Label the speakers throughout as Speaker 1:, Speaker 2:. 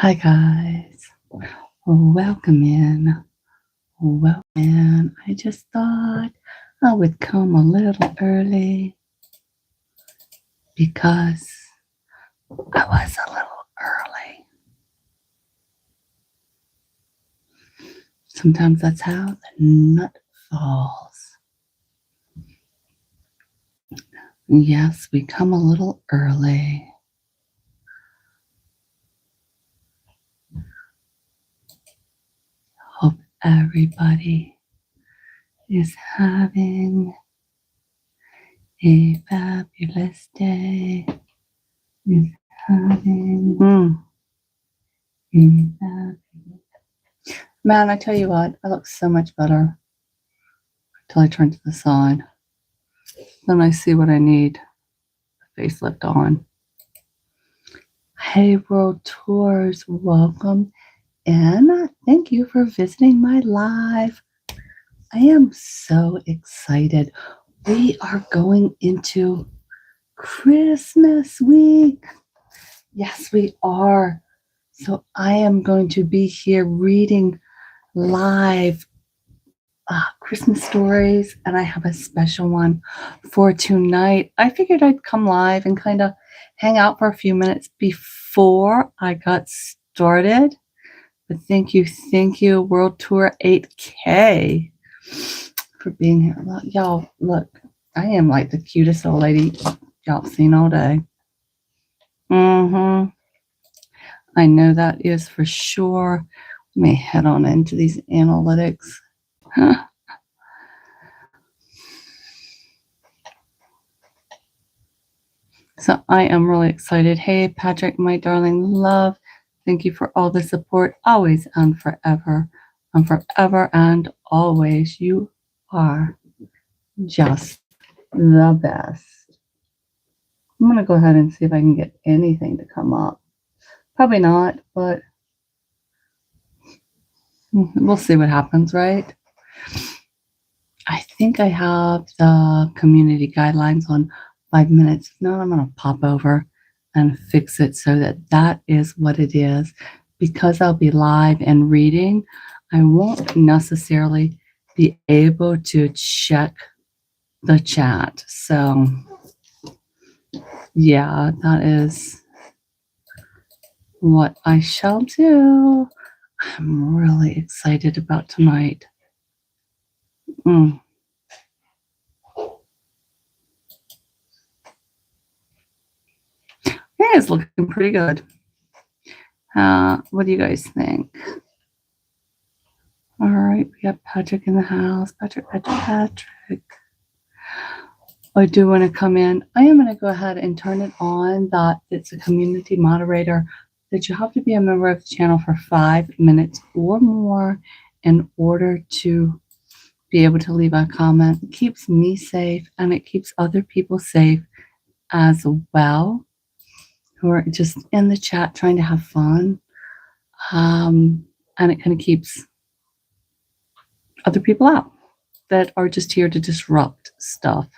Speaker 1: Hi guys, welcome in. I just thought I would come a little early because I was a little early. Sometimes that's how the nut falls. Yes, we come a little early. Hope everybody is having a fabulous day. Man, I tell you what, I look so much better until I turn to the side. Then I see what I need the facelift on. Hey, World Tours, welcome. And thank you for visiting my live. I am so excited. We are going into Christmas week. Yes, we are. So I am going to be here reading live Christmas stories, and I have a special one for tonight. I figured I'd come live and kind of hang out for a few minutes before I got started. But thank you, World Tour 8K for being here. Y'all, look, I am like the cutest old lady y'all have seen all day. I know that is for sure. Let me head on into these analytics. So I am really excited. Hey, Patrick, my darling love. Thank you for all the support, always and forever. And forever and always, you are just the best. I'm going to go ahead and see if I can get anything to come up. Probably not, but we'll see what happens, right? I think I have the community guidelines on 5 minutes. If not, I'm going to pop over and fix it so that is what it is. Because I'll be live and reading, I won't necessarily be able to check the chat. So, yeah, that is what I shall do. I'm really excited about tonight. Yeah, it's looking pretty good. What do you guys think? All right, we got Patrick in the house. Patrick. I do want to come in. I am going to go ahead and turn it on that it's a community moderator, that you have to be a member of the channel for 5 minutes or more in order to be able to leave a comment. It keeps me safe and it keeps other people safe as well, who are just in the chat trying to have fun. And it kind of keeps other people out that are just here to disrupt stuff.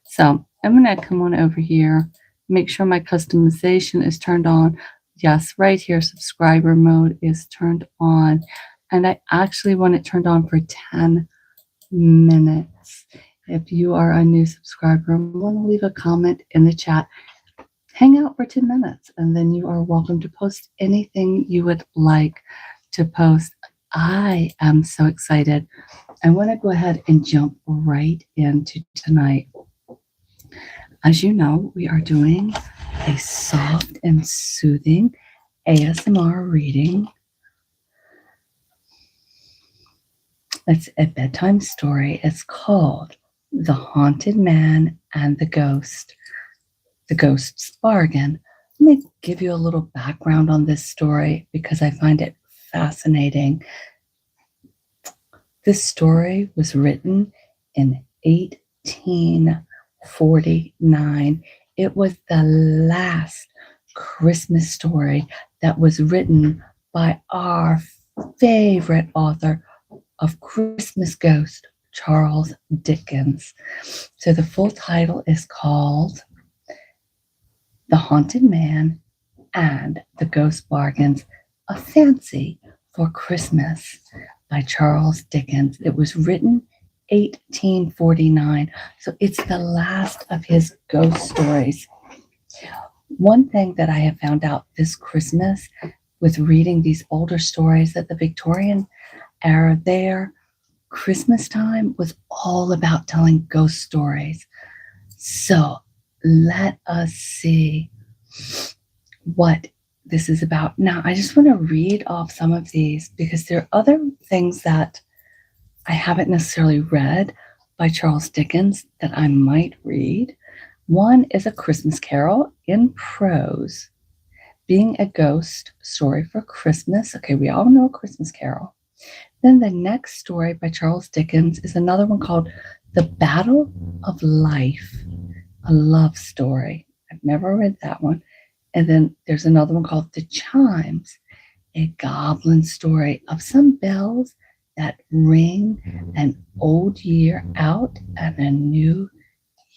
Speaker 1: So I'm going to come on over here, make sure my customization is turned on. Yes, right here, subscriber mode is turned on. And I actually want it turned on for 10 minutes. If you are a new subscriber and want to leave a comment in the chat, hang out for 10 minutes, and then you are welcome to post anything you would like to post. I am so excited. I want to go ahead and jump right into tonight. As you know, we are doing a soft and soothing ASMR reading. It's a bedtime story. It's called The Haunted Man and the Ghost. The Ghost's Bargain. Let me give you a little background on this story because I find it fascinating. This story was written in 1849. It was the last Christmas story that was written by our favorite author of Christmas Ghost, Charles Dickens. So the full title is called The Haunted Man and the Ghost Bargains. A Fancy for Christmas by Charles Dickens. It was written 1849, so it's the last of his ghost stories. One thing that I have found out this Christmas with reading these older stories, that the Victorian era, their Christmas time was all about telling ghost stories. So let us see what this is about. Now, I just want to read off some of these because there are other things that I haven't necessarily read by Charles Dickens that I might read. One is A Christmas Carol in prose, being a ghost story for Christmas. Okay, we all know A Christmas Carol. Then the next story by Charles Dickens is another one called The Battle of Life, a love story. I've never read that one. And then there's another one called The Chimes, a goblin story of some bells that ring an old year out and a new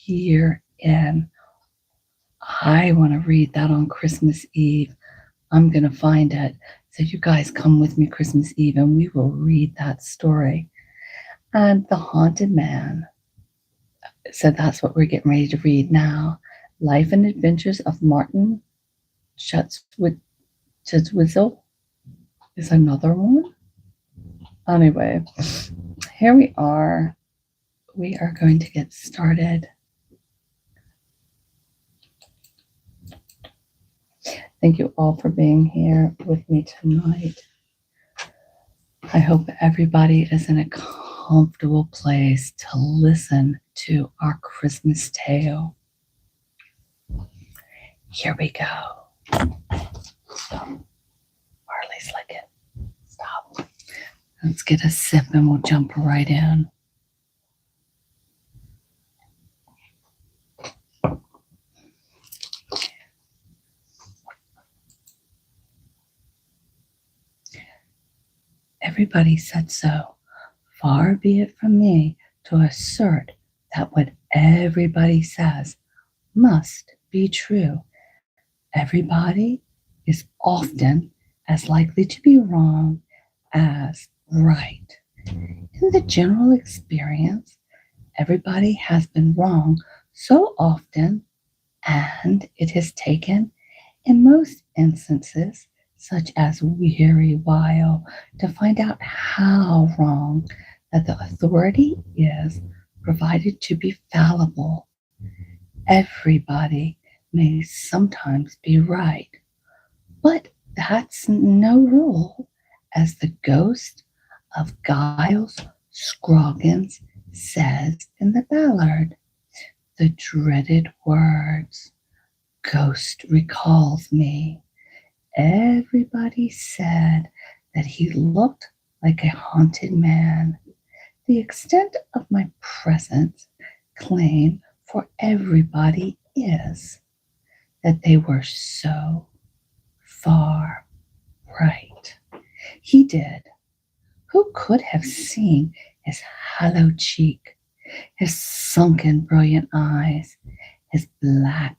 Speaker 1: year in. I want to read that on Christmas Eve. I'm going to find it. So you guys come with me Christmas Eve and we will read that story. And The Haunted Man. So that's what we're getting ready to read now. Life and Adventures of Martin Chuzzlewit is another one. Anyway, here we are. We are going to get started. Thank you all for being here with me tonight. I hope everybody is in a comfortable place to listen to our Christmas tale. Here we go. Marley's licking. Stop. Let's get a sip and we'll jump right in. Everybody said so. Far be it from me to assert that what everybody says must be true. Everybody is often as likely to be wrong as right. In the general experience, everybody has been wrong so often, and it has taken, in most instances, such as weary while, to find out how wrong that the authority is provided to be fallible. Everybody may sometimes be right, but that's no rule, as the ghost of Giles Scroggins says in the ballad. The dreaded words, ghost recalls me. Everybody said that he looked like a haunted man. The extent of my present claim for everybody is that they were so far right. He did. Who could have seen his hollow cheek, his sunken brilliant eyes, his black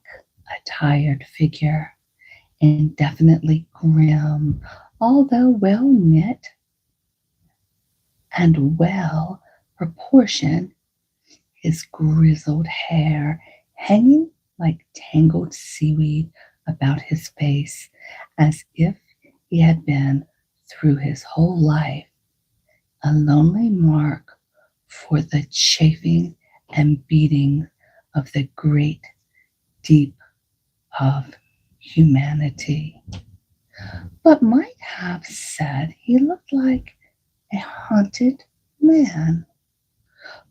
Speaker 1: attired figure, indefinitely grim, although well knit and well proportioned, his grizzled hair hanging like tangled seaweed about his face, as if he had been through his whole life a lonely mark for the chafing and beating of the great deep of humanity, but might have said he looked like a haunted man.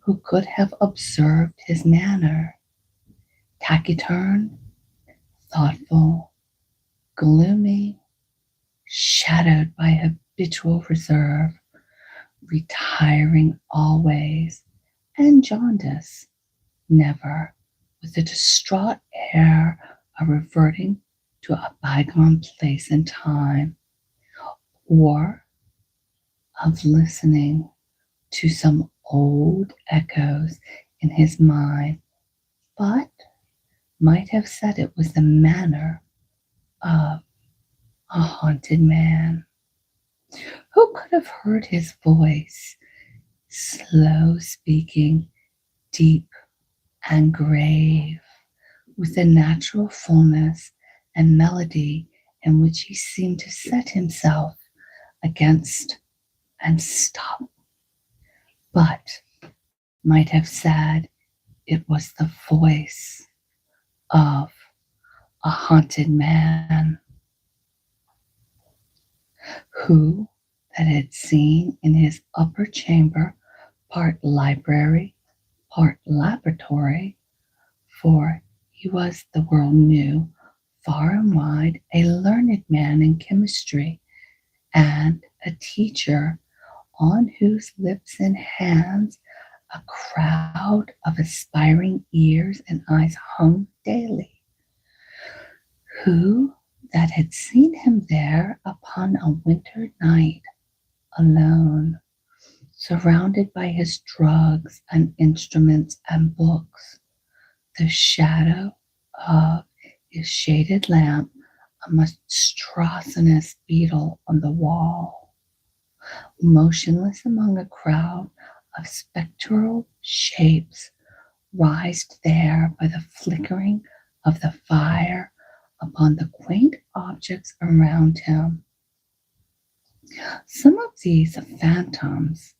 Speaker 1: Who could have observed his manner, taciturn, thoughtful, gloomy, shadowed by habitual reserve, retiring always, and jaundice, never, with a distraught air of reverting to a bygone place and time, or of listening to some old echoes in his mind, but might have said it was the manner of a haunted man. Who could have heard his voice, slow speaking, deep and grave, with the natural fullness and melody in which he seemed to set himself against and stop, but might have said it was the voice of a haunted man who that had seen in his upper chamber part library, part laboratory, for he was, the world knew, far and wide a learned man in chemistry, and a teacher on whose lips and hands a crowd of aspiring ears and eyes hung daily, who that had seen him there upon a winter night, alone, surrounded by his drugs and instruments and books, the shadow of his shaded lamp, a monstrous beetle on the wall, motionless among a crowd of spectral shapes, rised there by the flickering of the fire upon the quaint objects around him. Some of these phantoms,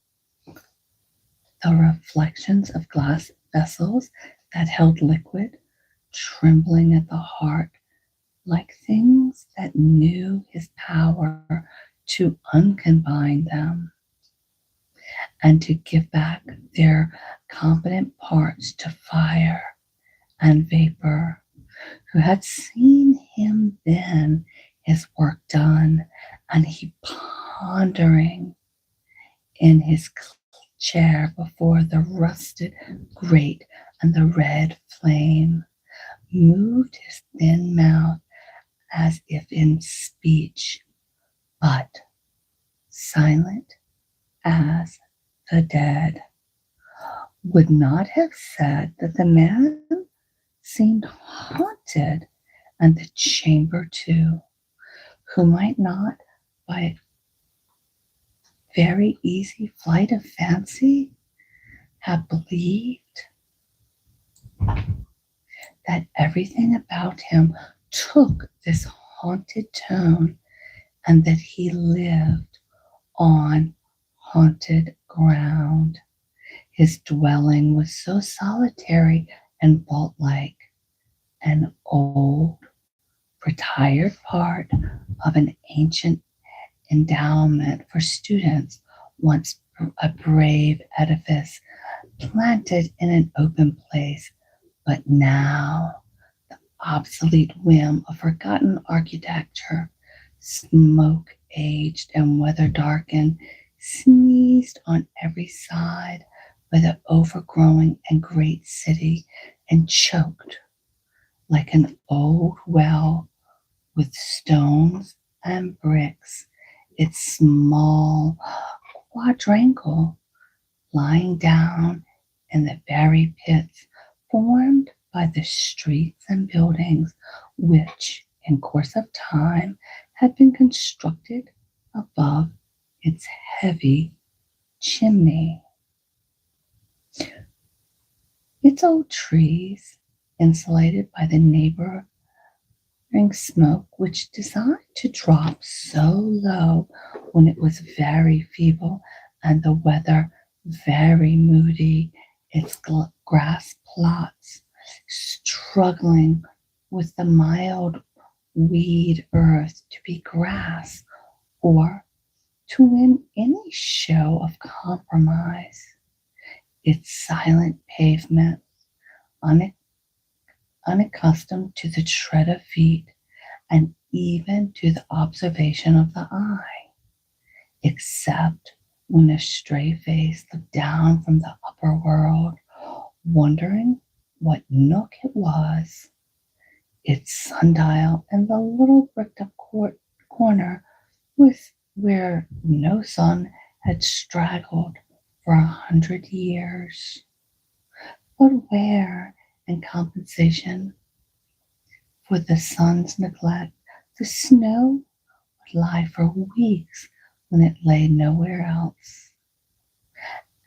Speaker 1: the reflections of glass vessels that held liquid, trembling at the heart, like things that knew his power to uncombine them and to give back their competent parts to fire and vapor, who had seen him then, his work done, and he pondering in his chair before the rusted grate and the red flame, moved his thin mouth as if in speech, but silent as the dead, would not have said that the man seemed haunted, and the chamber too, who might not, by very easy flight of fancy, have believed that everything about him took this haunted tone, and that he lived on haunted ground. His dwelling was so solitary and vault-like, an old, retired part of an ancient endowment for students, once a brave edifice planted in an open place, but now the obsolete whim of forgotten architecture, smoke-aged and weather-darkened, sneezed on every side by the overgrowing and great city, and choked like an old well with stones and bricks, its small quadrangle lying down in the very pits formed by the streets and buildings which, in course of time, had been constructed above its heavy chimney. Its old trees, insulated by the neighboring smoke, which designed to drop so low when it was very feeble and the weather very moody, its grass plots struggling with the mild weed earth to be grass or to win any show of compromise, its silent pavement, unaccustomed to the tread of feet and even to the observation of the eye, except when a stray face looked down from the upper world, wondering what nook it was, its sundial and the little bricked-up corner with where no sun had straggled for 100 years, but where, in compensation for the sun's neglect, the snow would lie for weeks when it lay nowhere else,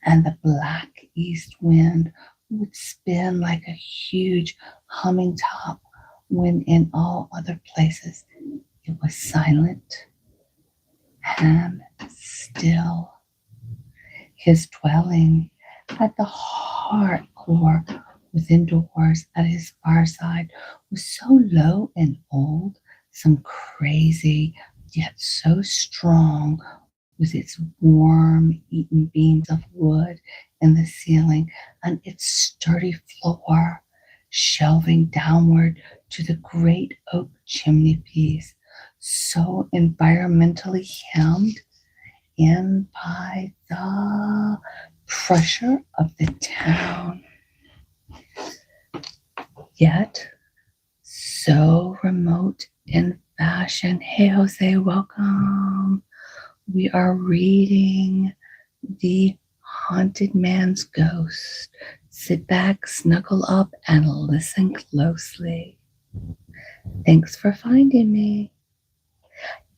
Speaker 1: and the black east wind would spin like a huge humming top when in all other places it was silent and still. His dwelling at the heart core within doors at his fireside was so low and old, some crazy, yet so strong, with its worm eaten beams of wood in the ceiling and its sturdy floor shelving downward to the great oak chimney piece, so environmentally hemmed in by the pressure of the town, yet so remote in fashion. Hey, Jose, welcome. We are reading The Haunted Man's Ghost. Sit back, snuggle up, and listen closely. Thanks for finding me.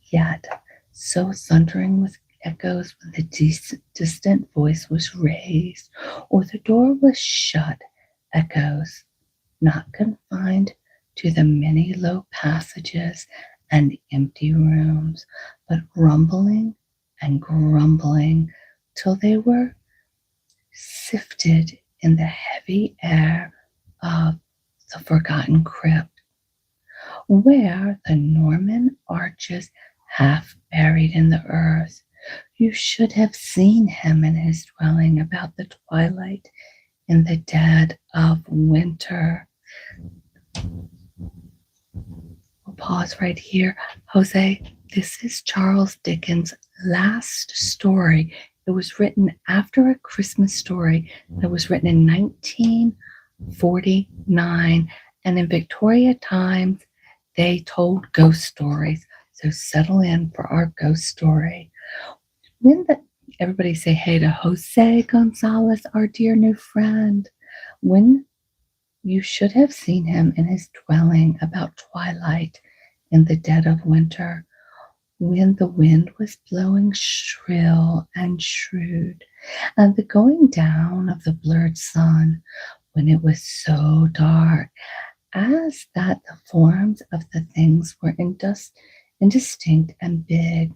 Speaker 1: Yet, so thundering with echoes when the distant voice was raised or the door was shut, echoes not confined to the many low passages and empty rooms, but rumbling and grumbling till they were sifted in the heavy air of the forgotten crypt, where the Norman arches half buried in the earth. You should have seen him in his dwelling about the twilight in the dead of winter. We'll pause right here. Jose, this is Charles Dickens' last story. It was written after A Christmas Story that was written in 1949. And in Victoria times, they told ghost stories. So settle in for our ghost story. Everybody say hey to Jose Gonzalez, our dear new friend. When you should have seen him in his dwelling about twilight in the dead of winter, when the wind was blowing shrill and shrewd, and the going down of the blurred sun, when it was so dark as that the forms of the things were indistinct and big,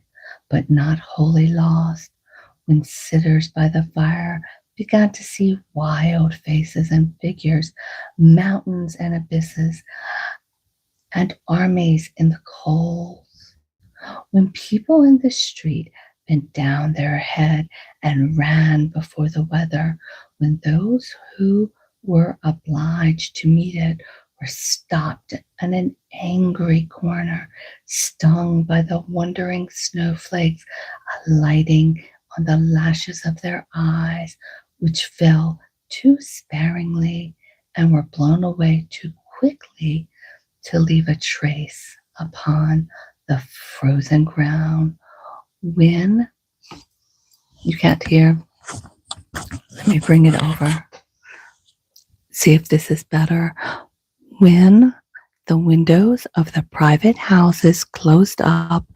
Speaker 1: but not wholly lost, when sitters by the fire began to see wild faces and figures, mountains and abysses, and armies in the coals, when people in the street bent down their head and ran before the weather, when those who were obliged to meet it were stopped in an angry corner, stung by the wandering snowflakes alighting on the lashes of their eyes, which fell too sparingly and were blown away too quickly to leave a trace upon the frozen ground. When you can't hear, let me bring it over. See if this is better. When the windows of the private houses closed up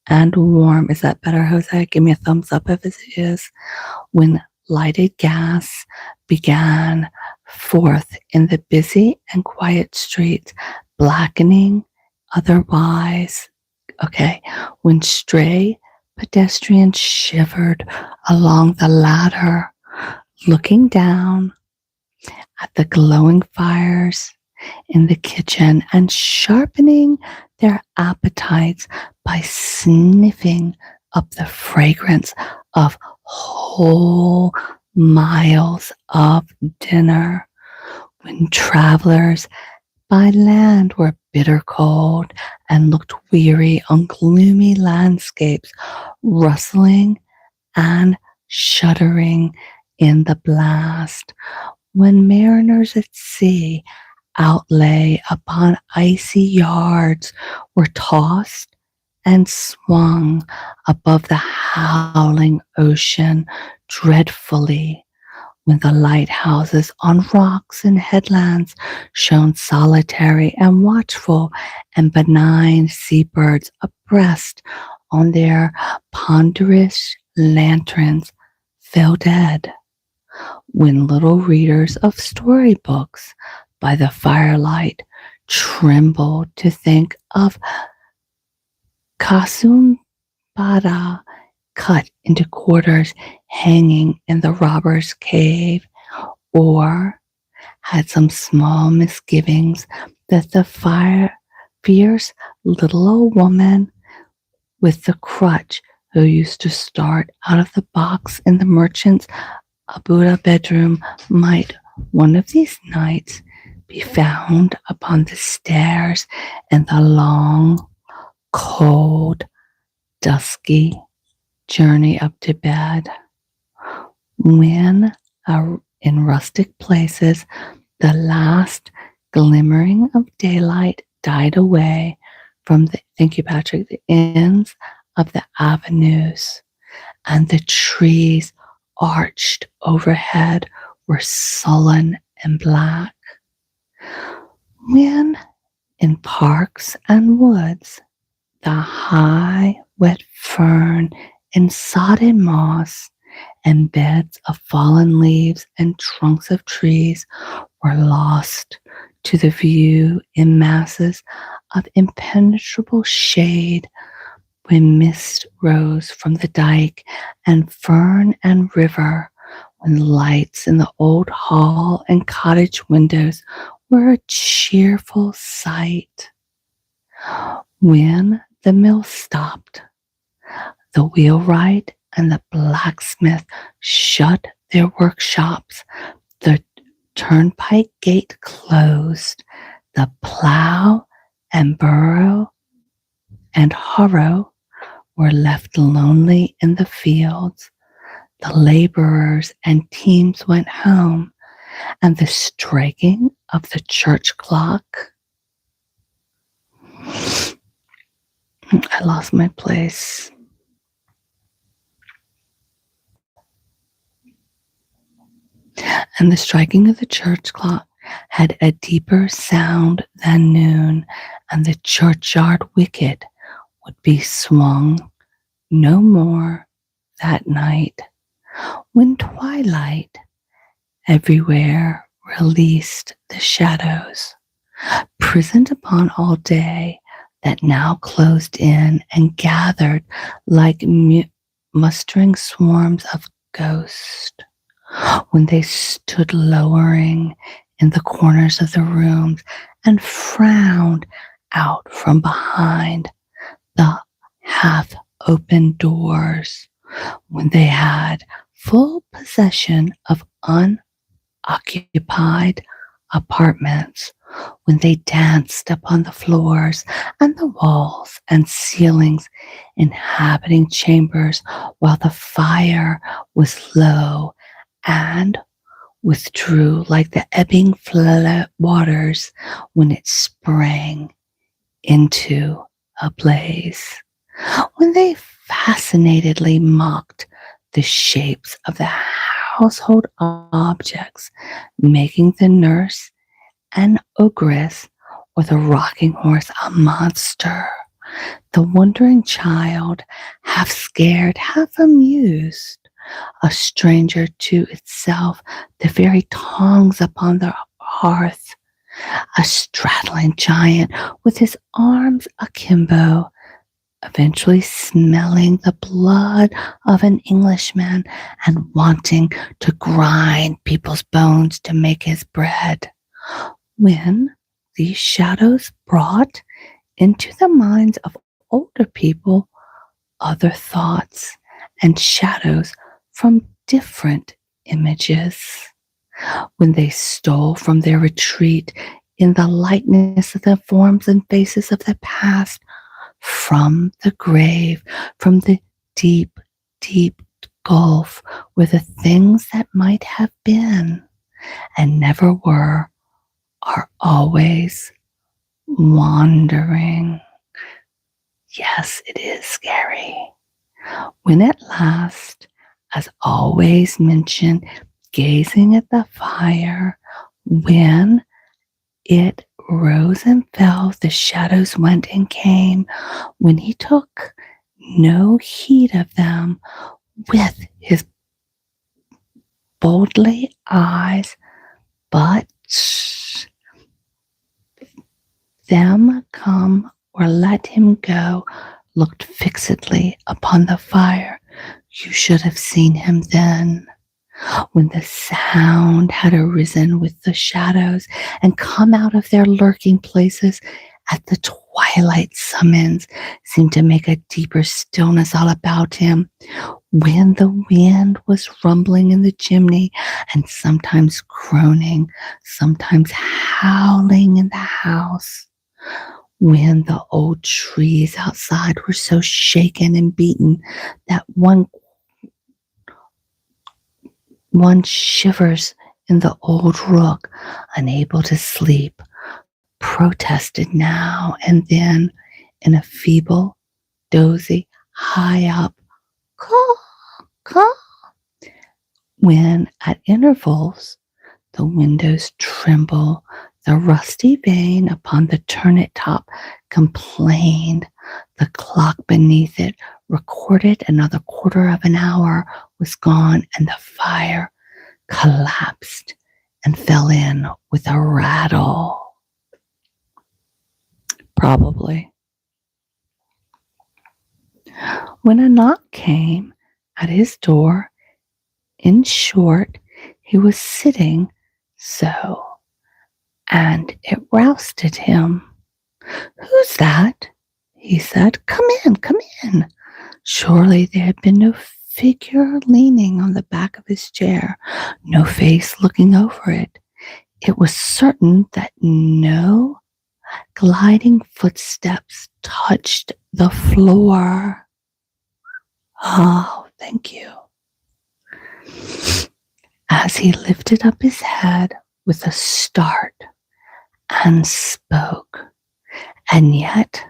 Speaker 1: and warm, is that better, Jose? Give me a thumbs up if it is. When lighted gas began forth in the busy and quiet streets, blackening otherwise. Okay, when stray pedestrians shivered along the ladder, looking down at the glowing fires in the kitchen and sharpening their appetites by sniffing up the fragrance of whole miles of dinner, when travelers by land were bitter cold and looked weary on gloomy landscapes, rustling and shuddering in the blast, when mariners at sea outlay upon icy yards were tossed and swung above the howling ocean dreadfully, when the lighthouses on rocks and headlands shone solitary and watchful, and benign seabirds abreast on their ponderous lanterns fell dead, when little readers of storybooks by the firelight trembled to think of Kasumbara cut into quarters hanging in the robber's cave, or had some small misgivings that the fierce little old woman with the crutch who used to start out of the box in the merchant's Abuda bedroom might one of these nights be found upon the stairs in the long, cold, dusky journey up to bed, when in rustic places the last glimmering of daylight died away from the, thank you, Patrick, the ends of the avenues, and the trees arched overhead were sullen and black. When in parks and woods the high wet fern and sodden moss and beds of fallen leaves and trunks of trees were lost to the view in masses of impenetrable shade, when mist rose from the dike and fern and river, when lights in the old hall and cottage windows were a cheerful sight. When the mill stopped, the wheelwright and the blacksmith shut their workshops, the turnpike gate closed, the plow and burrow and harrow were left lonely in the fields, the laborers and teams went home, and the striking of the church clock. I lost my place. And the striking of the church clock had a deeper sound than noon, and the churchyard wicket would be swung no more that night, when twilight everywhere released the shadows, prisoned upon all day, that now closed in and gathered like mustering swarms of ghosts, when they stood lowering in the corners of the rooms and frowned out from behind the half-open doors, when they had full possession of unoccupied apartments, when they danced upon the floors and the walls and ceilings, inhabiting chambers while the fire was low, and withdrew like the ebbing waters when it sprang into a blaze, when they fascinatedly mocked the shapes of the household objects, making the nurse an ogress or the rocking horse a monster, the wondering child half scared, half amused, a stranger to itself, the very tongs upon the hearth, a straddling giant with his arms akimbo, eventually smelling the blood of an Englishman and wanting to grind people's bones to make his bread, when these shadows brought into the minds of older people other thoughts and shadows from different images, when they stole from their retreat in the likeness of the forms and faces of the past, from the grave, from the deep, deep gulf where the things that might have been and never were are always wandering. Yes, it is scary. When at last, as always mentioned, gazing at the fire, when it rose and fell, the shadows went and came, when he took no heed of them, with his boldly eyes, but them come or let him go, looked fixedly upon the fire. You should have seen him then, when the sound had arisen with the shadows and come out of their lurking places at the twilight summons, seemed to make a deeper stillness all about him, when the wind was rumbling in the chimney and sometimes groaning, sometimes howling in the house, when the old trees outside were so shaken and beaten that one shivers in the old rook, unable to sleep, protested now and then in a feeble, dozy, high up caw, caw, when at intervals the windows tremble, the rusty vane upon the turret top complained, the clock beneath it recorded another quarter of an hour was gone, and the fire collapsed and fell in with a rattle. Probably. When a knock came at his door, in short, he was sitting so, and it roused him. "Who's that?" he said. "Come in, come in." Surely there had been no figure leaning on the back of his chair, no face looking over it. It was certain that no gliding footsteps touched the floor. Oh, thank you. As he lifted up his head with a start and spoke, and yet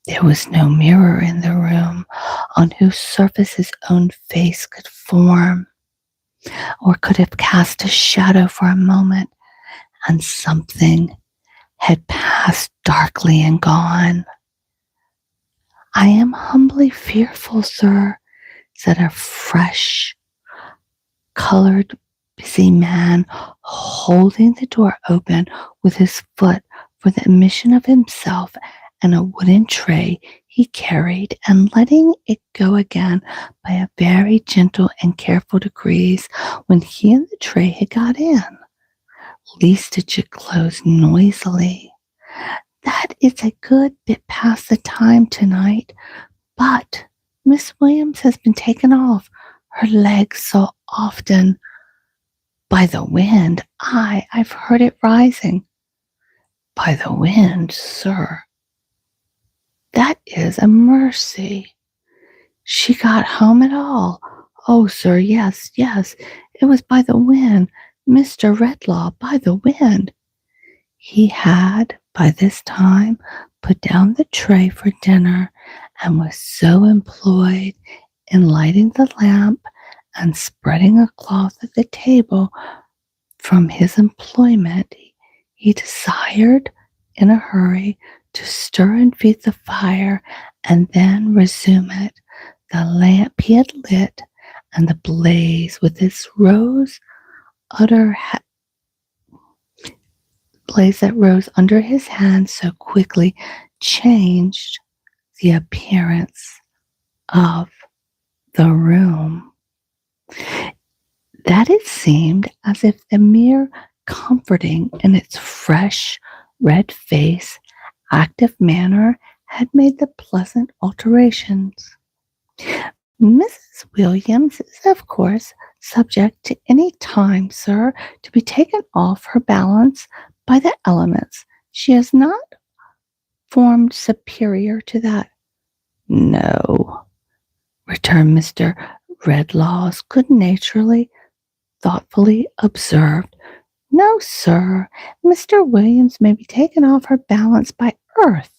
Speaker 1: there was no mirror in the room on whose surface his own face could form, or could have cast a shadow for a moment, and something had passed darkly and gone. "I am humbly fearful, sir," said a fresh, colored, busy man, holding the door open with his foot for the admission of himself and a wooden tray he carried, and letting it go again by a very gentle and careful degrees when he and the tray had got in, lest it should close noisily. "That is a good bit past the time tonight, but Miss Williams has been taken off her legs so often by the wind. I've heard it rising." "By the wind, sir? That is a mercy. She got home at all?" "Oh, sir, yes, it was by the wind. Mr. Redlaw, by the wind." He had by this time put down the tray for dinner, and was so employed in lighting the lamp and spreading a cloth at the table from his employment, he desired in a hurry to stir and feed the fire, and then resume it. The lamp he had lit, and the blaze with its blaze that rose under his hand so quickly changed the appearance of the room, that it seemed as if the mere comforting in its fresh red face, active manner had made the pleasant alterations. "Mrs. Williams is, of course, subject to any time, sir, to be taken off her balance by the elements. She is not formed superior to that." "No," returned Mr. Redlaw, good-naturedly, thoughtfully observed. "No, sir. Mr. Williams may be taken off her balance by earth.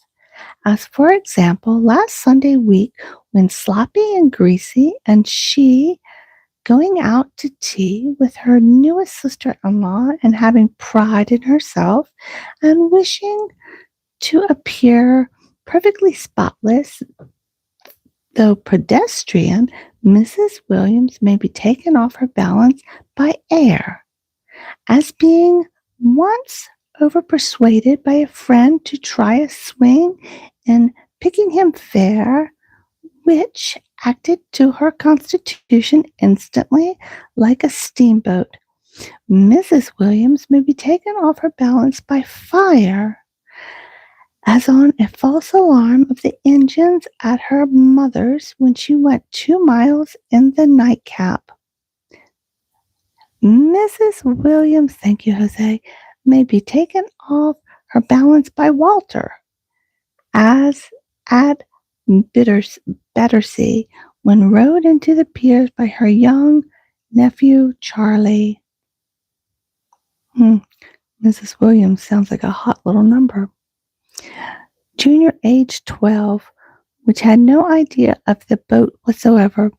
Speaker 1: As, for example, last Sunday week, when sloppy and greasy, and she going out to tea with her newest sister-in-law, and having pride in herself, and wishing to appear perfectly spotless,
Speaker 2: Though pedestrian, Mrs. Williams may be taken off her balance by air, as being once overpersuaded by a friend to try a swing in picking him fair, which acted to her constitution instantly like a steamboat. Mrs. Williams may be taken off her balance by fire, as on a false alarm of the engines at her mother's when she went 2 miles in the nightcap. Mrs. Williams, thank you, Jose, may be taken off her balance by Walter, as at Battersea, when rowed into the piers by her young nephew Charlie. Mrs. Williams sounds like a hot little number. Junior, age 12, which had no idea of the boat whatsoever,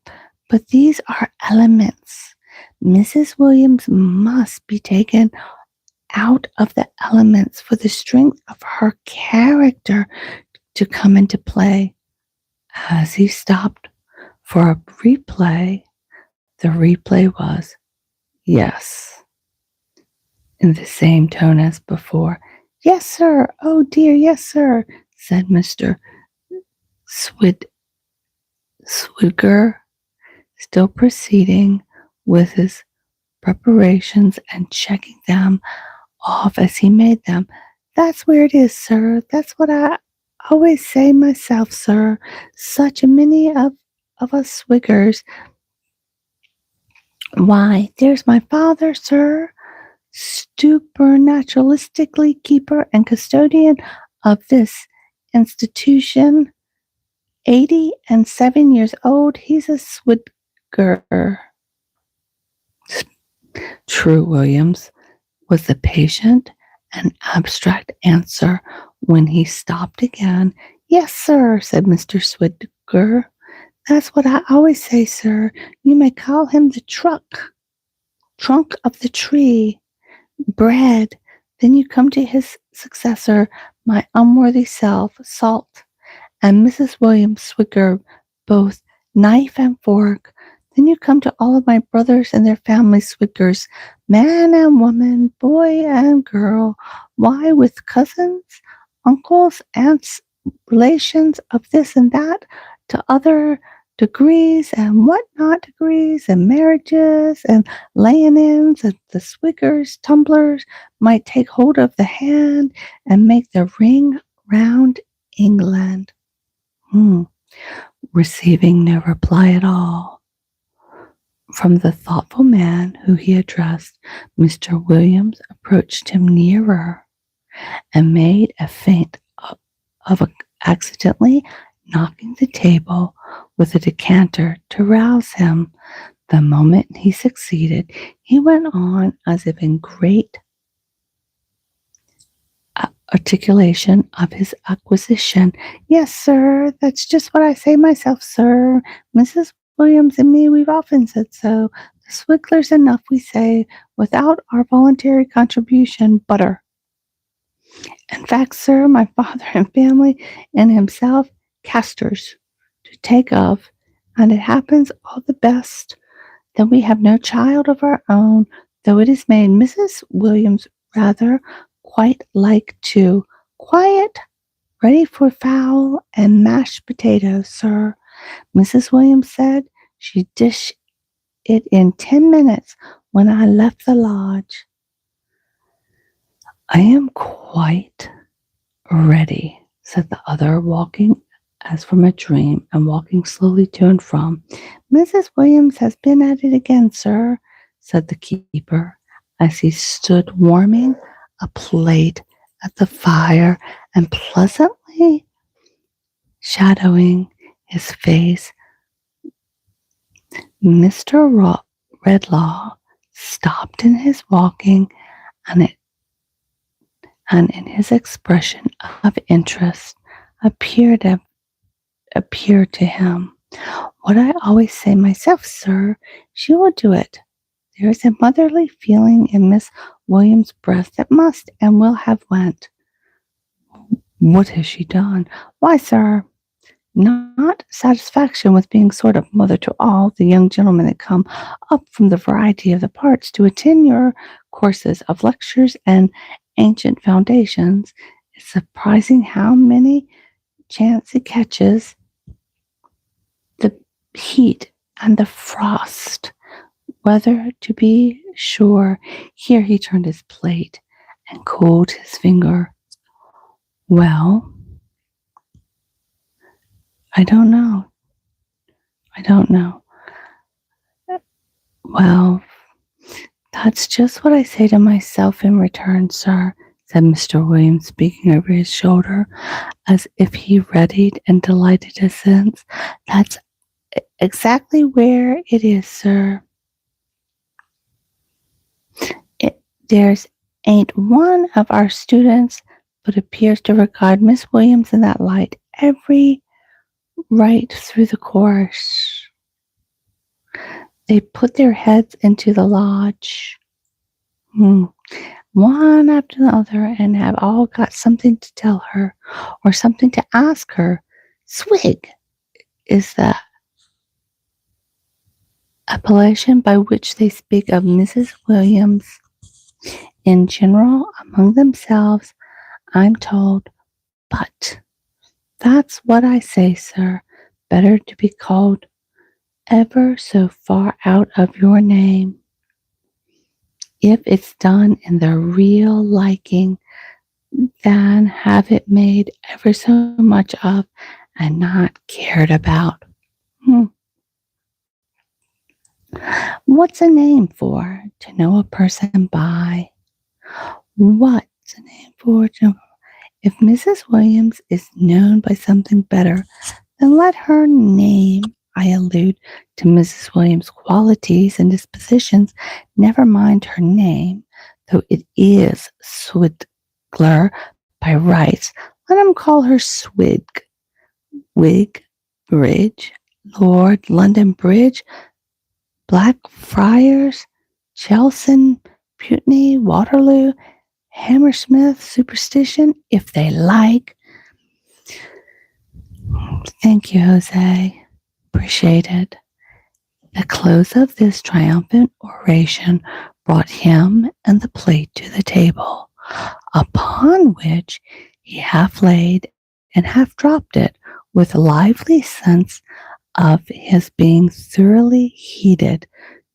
Speaker 2: but these are elements. Mrs. Williams must be taken out of the elements for the strength of her character to come into play. As he stopped for a replay, the replay was, "Yes," in the same tone as before. "Yes, sir. Oh, dear, yes, sir," said Mr. Swidger, still proceeding with his preparations and checking them off as he made them. "That's where it is, sir. That's what I always say myself, sir. Such a many of us Swiggers. Why, there's my father, sir, supernaturalistically keeper and custodian of this institution, 87 years old. He's a Swidger." "True, Williams," was the patient and abstract answer when he stopped again. "Yes, sir," said Mr. Swidger. "That's what I always say, sir. You may call him the trunk of the tree. Bread. Then you come to his successor, my unworthy self, Salt, and Mrs. Williams Swigger, both knife and fork. Then you come to all of my brothers and their family Swiggers, man and woman, boy and girl. Why, with cousins, uncles, aunts, relations of this and that, to other degrees and what not degrees, and marriages and laying-ins, and the Swiggers, tumblers, might take hold of the hand and make the ring round England." Receiving no reply at all from the thoughtful man who he addressed, Mr. Williams approached him nearer and made a feint of accidentally knocking the table with a decanter to rouse him. The moment he succeeded, he went on as if in great articulation of his acquisition. "Yes, sir, that's just what I say myself, sir. Mrs. Williams and me, we've often said so. The Swigglers enough, we say, without our voluntary contribution, butter. In fact, sir, my father and family and himself, castors to take of, and it happens all the best that we have no child of our own, though it is made Mrs. Williams rather quite like to quiet, ready for fowl and mashed potatoes, sir. Mrs. Williams said she'd dish it in 10 minutes when I left the lodge." "I am quite ready," said the other, walking as from a dream and walking slowly to and from. "Mrs. Williams has been at it again, sir," said the keeper, as he stood warming a plate at the fire and pleasantly shadowing his face. Mr. Redlaw stopped in his walking and in his expression of interest appeared to him. "What I always say myself, sir, she will do it. There is a motherly feeling in Miss Williams' breast that must and will have went." "What has she done?" "Why, sir, not satisfaction with being sort of mother to all the young gentlemen that come up from the variety of the parts to attend your courses of lectures and ancient foundations. It's surprising how many chance it catches the heat and the frost. Whether to be sure, here he turned his plate and cooled his finger. Well, I don't know. I don't know. Well, that's just what I say to myself in return, sir, said Mr. Williams, speaking over his shoulder, as if he readied and delighted his sense. That's exactly where it is, sir. There's ain't one of our students but appears to regard Miss Williams in that light every right through the course. They put their heads into the lodge, one after the other, and have all got something to tell her or something to ask her. Swig is the appellation by which they speak of Mrs. Williams in general among themselves, I'm told. But that's what I say, sir. Better to be called ever so far out of your name, if it's done in the real liking, than have it made ever so much of and not cared about. What's a name for? To know a person by. What's a name for? If Mrs. Williams is known by something better, then let her name. I allude to Mrs. Williams' qualities and dispositions. Never mind her name, though it is Swidgler by rights. Let him call her Swig, Wig, Bridge, Lord, London Bridge, Blackfriars, Chelsea, Putney, Waterloo, Hammersmith, Superstition, if they like. Thank you, Jose. Appreciate it. The close of this triumphant oration brought him and the plate to the table, upon which he half laid and half dropped it with lively sense of his being thoroughly heated,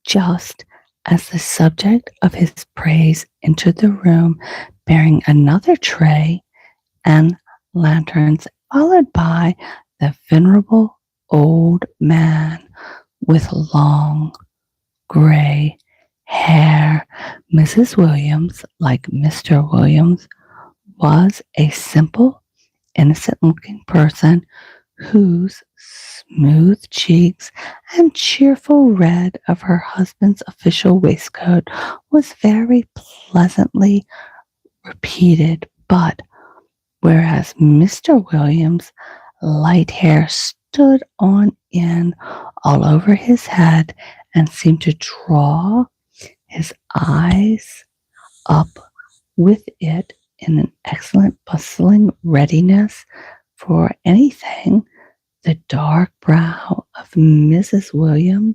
Speaker 2: just as the subject of his praise entered the room bearing another tray and lanterns, followed by the venerable old man with long gray hair. Mrs. Williams, like Mr. Williams, was a simple, innocent-looking person whose smooth cheeks and cheerful red of her husband's official waistcoat was very pleasantly repeated, but whereas Mr. Williams' light hair stood on end all over his head and seemed to draw his eyes up with it in an excellent bustling readiness for anything, the dark brow of Mrs. Williams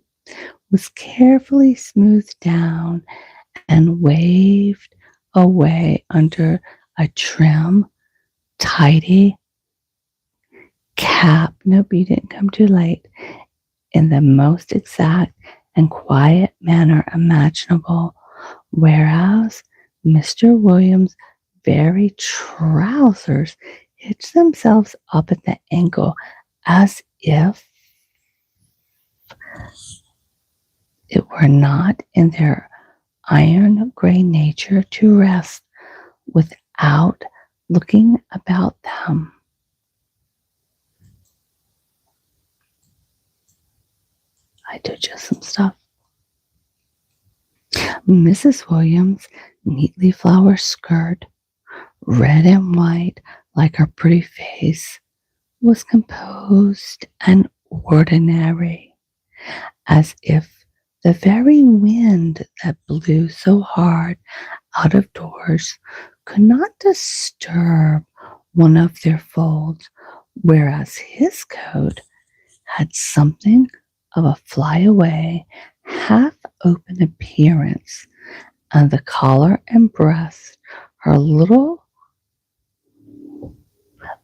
Speaker 2: was carefully smoothed down and waved away under a trim, tidy cap. Nope, you didn't come too late. In the most exact and quiet manner imaginable, whereas Mr. Williams' very trousers hitched themselves up at the ankle as if it were not in their iron gray nature to rest without looking about them. I do just some stuff. Mrs. Williams' neatly flowered skirt, red and white like her pretty face, was composed and ordinary, as if the very wind that blew so hard out of doors could not disturb one of their folds whereas his coat had something of a flyaway, half-open appearance, and the collar and breast, her little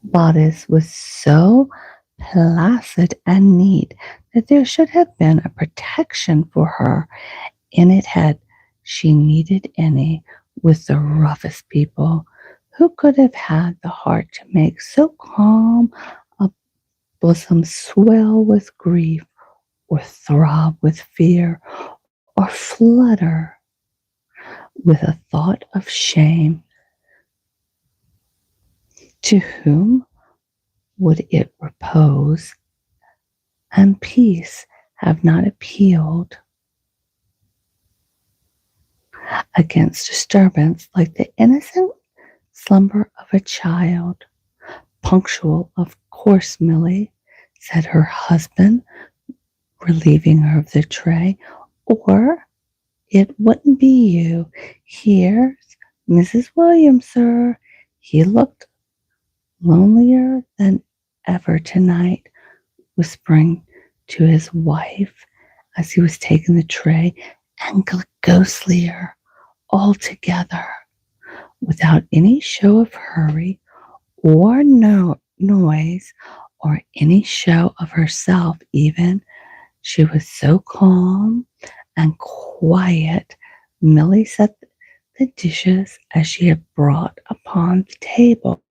Speaker 2: bodice was so placid and neat that there should have been a protection for her in it had she needed any with the roughest people. Who could have had the heart to make so calm a bosom swell with grief, or throb with fear, or flutter with a thought of shame? To whom would it repose and peace have not appealed against disturbance like the innocent slumber of a child? Punctual, of course, Milly, said her husband, relieving her of the tray, or it wouldn't be you. Here's Mrs. Williams, sir. He looked lonelier than ever tonight, whispering to his wife as he was taking the tray, and ghostlier altogether, without any show of hurry or noise, or any show of herself even. She was so calm and quiet. Milly set the dishes as she had brought upon the table.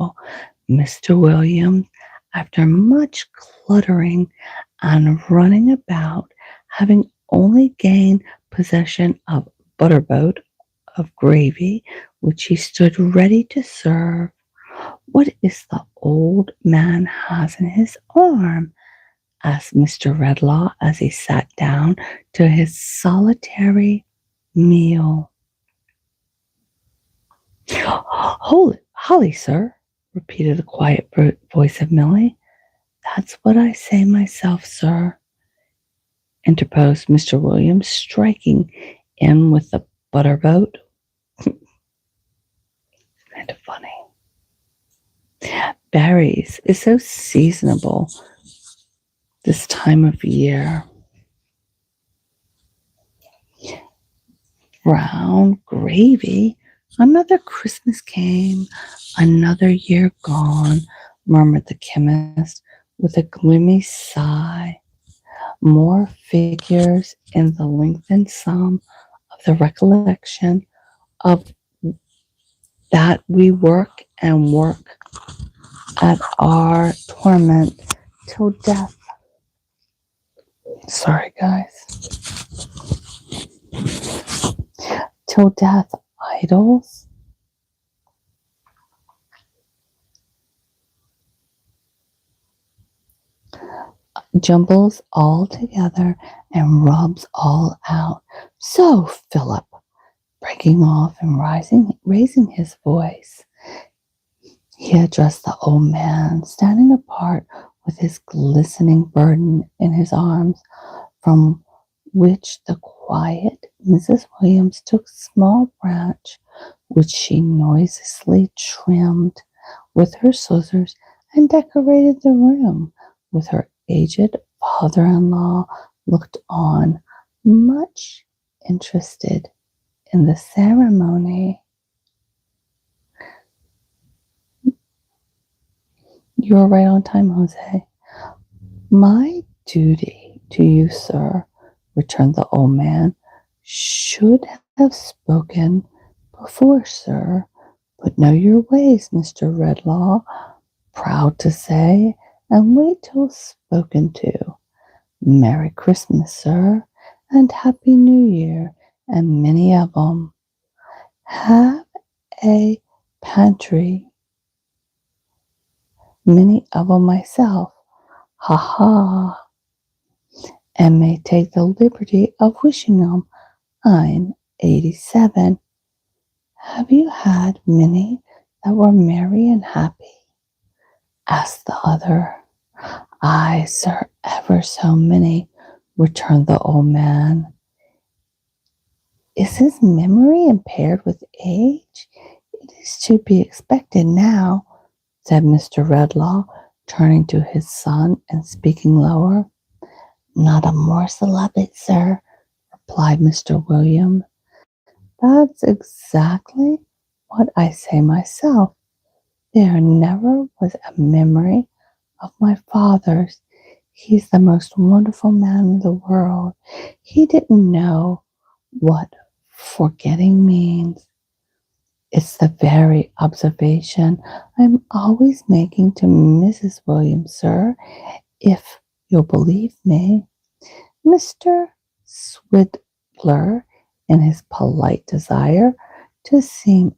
Speaker 2: Mr. Williams, after much cluttering and running about, having only gained possession of butterboat of gravy, which he stood ready to serve. What is the old man has in his arm? Asked Mr. Redlaw as he sat down to his solitary meal. Holly, sir, repeated the quiet voice of Milly. That's what I say myself, sir, interposed Mr. Williams, striking in with the butterboat. Kind of funny. Berries is so seasonable this time of year. Brown gravy. Another Christmas came, another year gone, murmured the chemist with a gloomy sigh. More figures in the lengthened sum of the recollection of that we work and work at our torment till death. Sorry, guys. Till death, idols. Jumbles all together and rubs all out. So, Philip, breaking off and raising his voice, he addressed the old man, standing apart with his glistening burden in his arms, from which the quiet Mrs. Williams took a small branch, which she noiselessly trimmed with her scissors and decorated the room. With her aged father-in-law looked on, much interested in the ceremony. You are right on time, Jose. My duty to you, sir, returned the old man, should have spoken before, sir, but know your ways, Mr. Redlaw, proud to say, and wait till spoken to. Merry Christmas, sir, and Happy New Year, and many of 'em. Have a pantry, many of 'em myself, ha ha, and may take the liberty of wishing 'em I'm 87. Have you had many that were merry and happy? Asked the other. Aye, sir, ever so many, returned the old man. Is his memory impaired with age? It is to be expected now, said Mr. Redlaw, turning to his son and speaking lower. Not a morsel of it, sir, replied Mr. William. That's exactly what I say myself. There never was a memory of my father's. He's the most wonderful man in the world. He didn't know what forgetting means. It's the very observation I'm always making to Mrs. Williams, sir, if you'll believe me. Mr. Swidler, in his polite desire to seem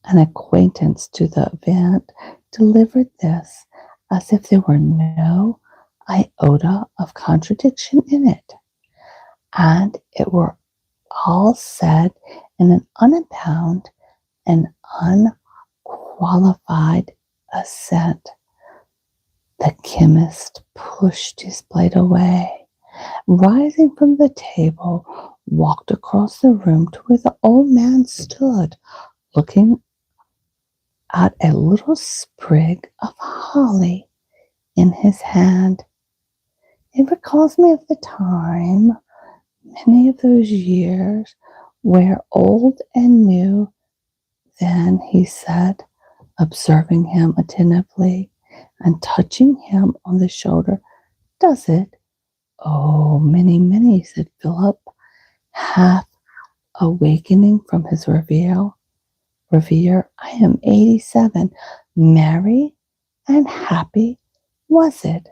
Speaker 2: an acquaintance to the event, delivered this as if there were no iota of contradiction in it, and it were all said in an unbound and unqualified assent. The chemist pushed his plate away, rising from the table, walked across the room to where the old man stood, looking at a little sprig of holly in his hand. It recalls me of the time, many of those years, where old and new, then he said, observing him attentively and touching him on the shoulder. Does it? Oh, many, many, said Philip, half awakening from his reverie. I am 87. Merry and happy was it,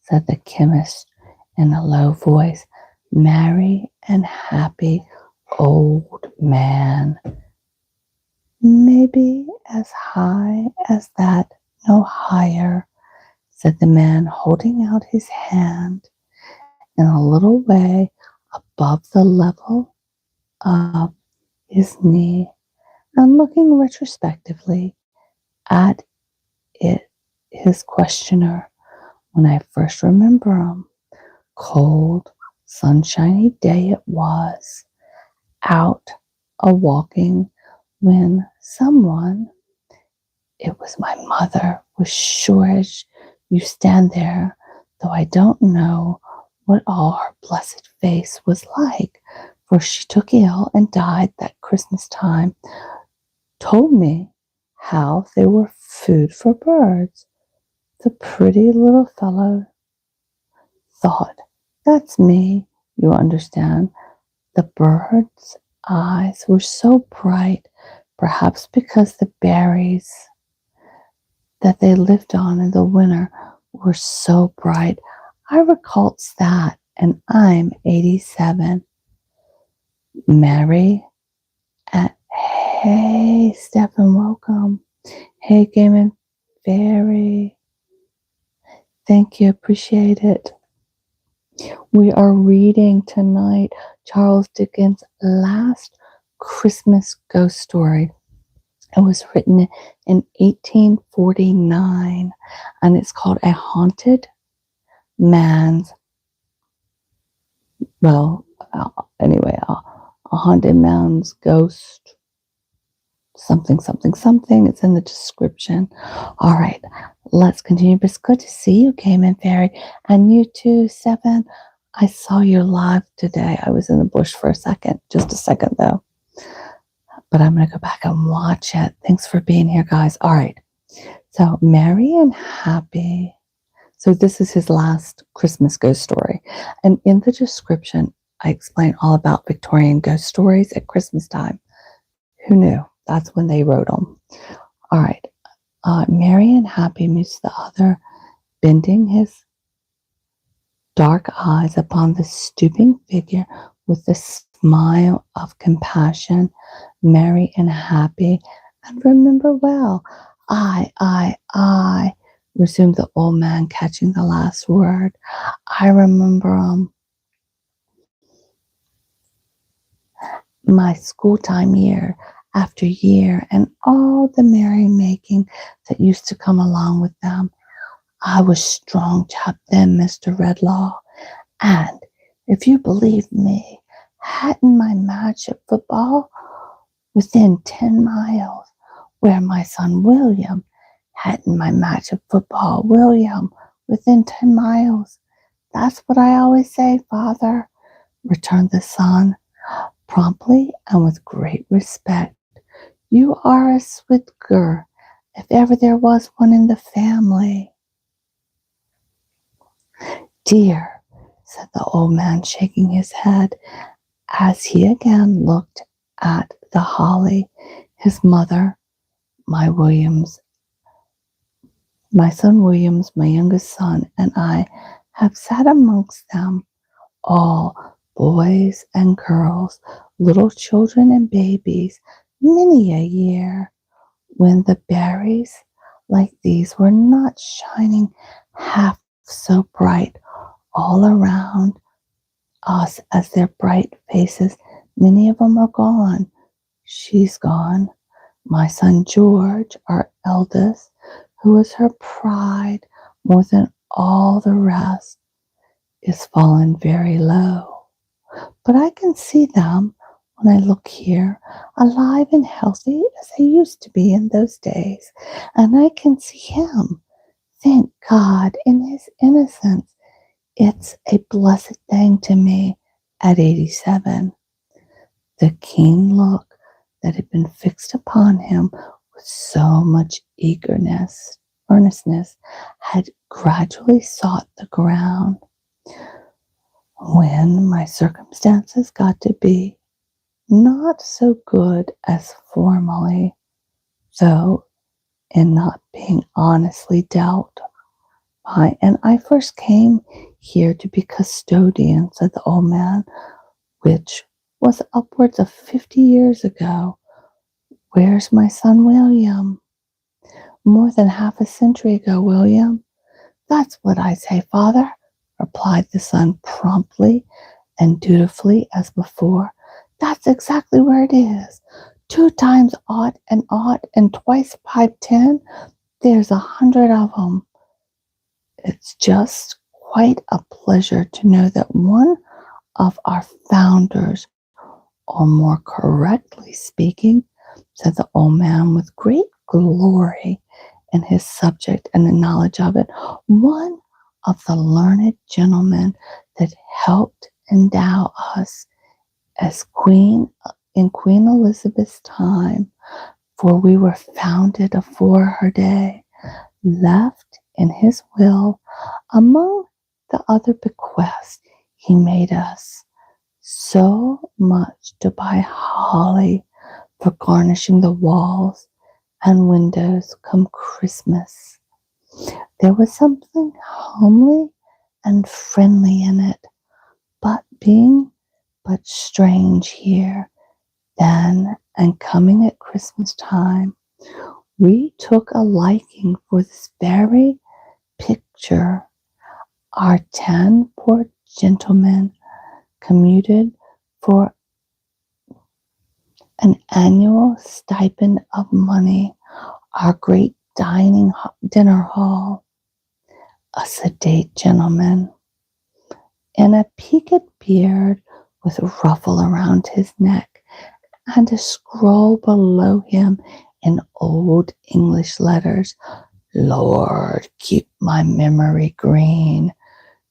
Speaker 2: said the chemist in a low voice. Merry and happy, old man. Maybe as high as that, no higher, said the man, holding out his hand in a little way above the level of his knee, and looking retrospectively at it, his questioner. When I first remember him, cold, sunshiny day it was, out a-walking, when someone, it was my mother, was sure as you stand there, though I don't know what all her blessed face was like, for she took ill and died that Christmas time, told me how they were food for birds. The pretty little fellow thought, that's me, you understand. The bird's eyes were so bright, perhaps because the berries that they lived on in the winter were so bright. I recalls that, and I'm 87. Mary, hey, Stephen, welcome. Hey, Game and Fairy. Thank you, appreciate it. We are reading tonight Charles Dickens' last Christmas ghost story. It was written in 1849, and it's called A Haunted Man's, a Haunted Man's Ghost, something. It's in the description. All right, let's continue. It's good to see you, Game and Fairy, and you too, Seven. I saw you live today. I was in the bush for just a second though. But I'm going to go back and watch it. Thanks for being here, guys. All right. So, Merry and Happy. So, this is his last Christmas ghost story. And in the description, I explain all about Victorian ghost stories at Christmas time. Who knew? That's when they wrote them. All right. Merry and Happy meets the other, bending his dark eyes upon the stooping figure with a smile of compassion. Merry and happy, and remember well. I, resumed the old man, catching the last word. I remember my school time year after year, and all the merrymaking that used to come along with them. I was strong chap then, Mr. Redlaw, and if you believe me, hadn't my match at football within 10 miles, where my son William Hadn't my match of football, William, within 10 miles. That's what I always say, Father, returned the son, promptly and with great respect. You are a Swidger, if ever there was one in the family. Dear, said the old man, shaking his head, as he again looked at the holly, his mother, my son Williams, my youngest son, and I have sat amongst them all, boys and girls, little children and babies, many a year, when the berries like these were not shining half so bright all around us as their bright faces. Many of them are gone. She's gone. My son George, our eldest, who is her pride more than all the rest, is fallen very low. But I can see them when I look here, alive and healthy as they used to be in those days. And I can see him, thank God, in his innocence. It's a blessed thing to me at 87. The keen look that had been fixed upon him with so much earnestness, had gradually sought the ground. When my circumstances got to be not so good as formerly, though in not being honestly dealt by, and I first came here to be custodian, said the old man, which was upwards of 50 years ago. Where's my son William? More than half a century ago, William. That's what I say, Father, replied the son promptly and dutifully as before. That's exactly where it is. 2 times ought and twice 5 10. There's 100 of 'em. It's just quite a pleasure to know that one of our founders, or more correctly speaking, said the old man with great glory in his subject and the knowledge of it, one of the learned gentlemen that helped endow us as in Queen Elizabeth's time, for we were founded afore her day, left in his will, among the other bequests he made us, so much to buy holly for garnishing the walls and windows come Christmas. There was something homely and friendly in it, but being but strange here then, and coming at Christmas time, we took a liking for this very picture. Our 10 poor gentlemen commuted for an annual stipend of money, our great dinner hall, a sedate gentleman in a peaked beard with a ruffle around his neck and a scroll below him in old English letters, Lord, keep my memory green.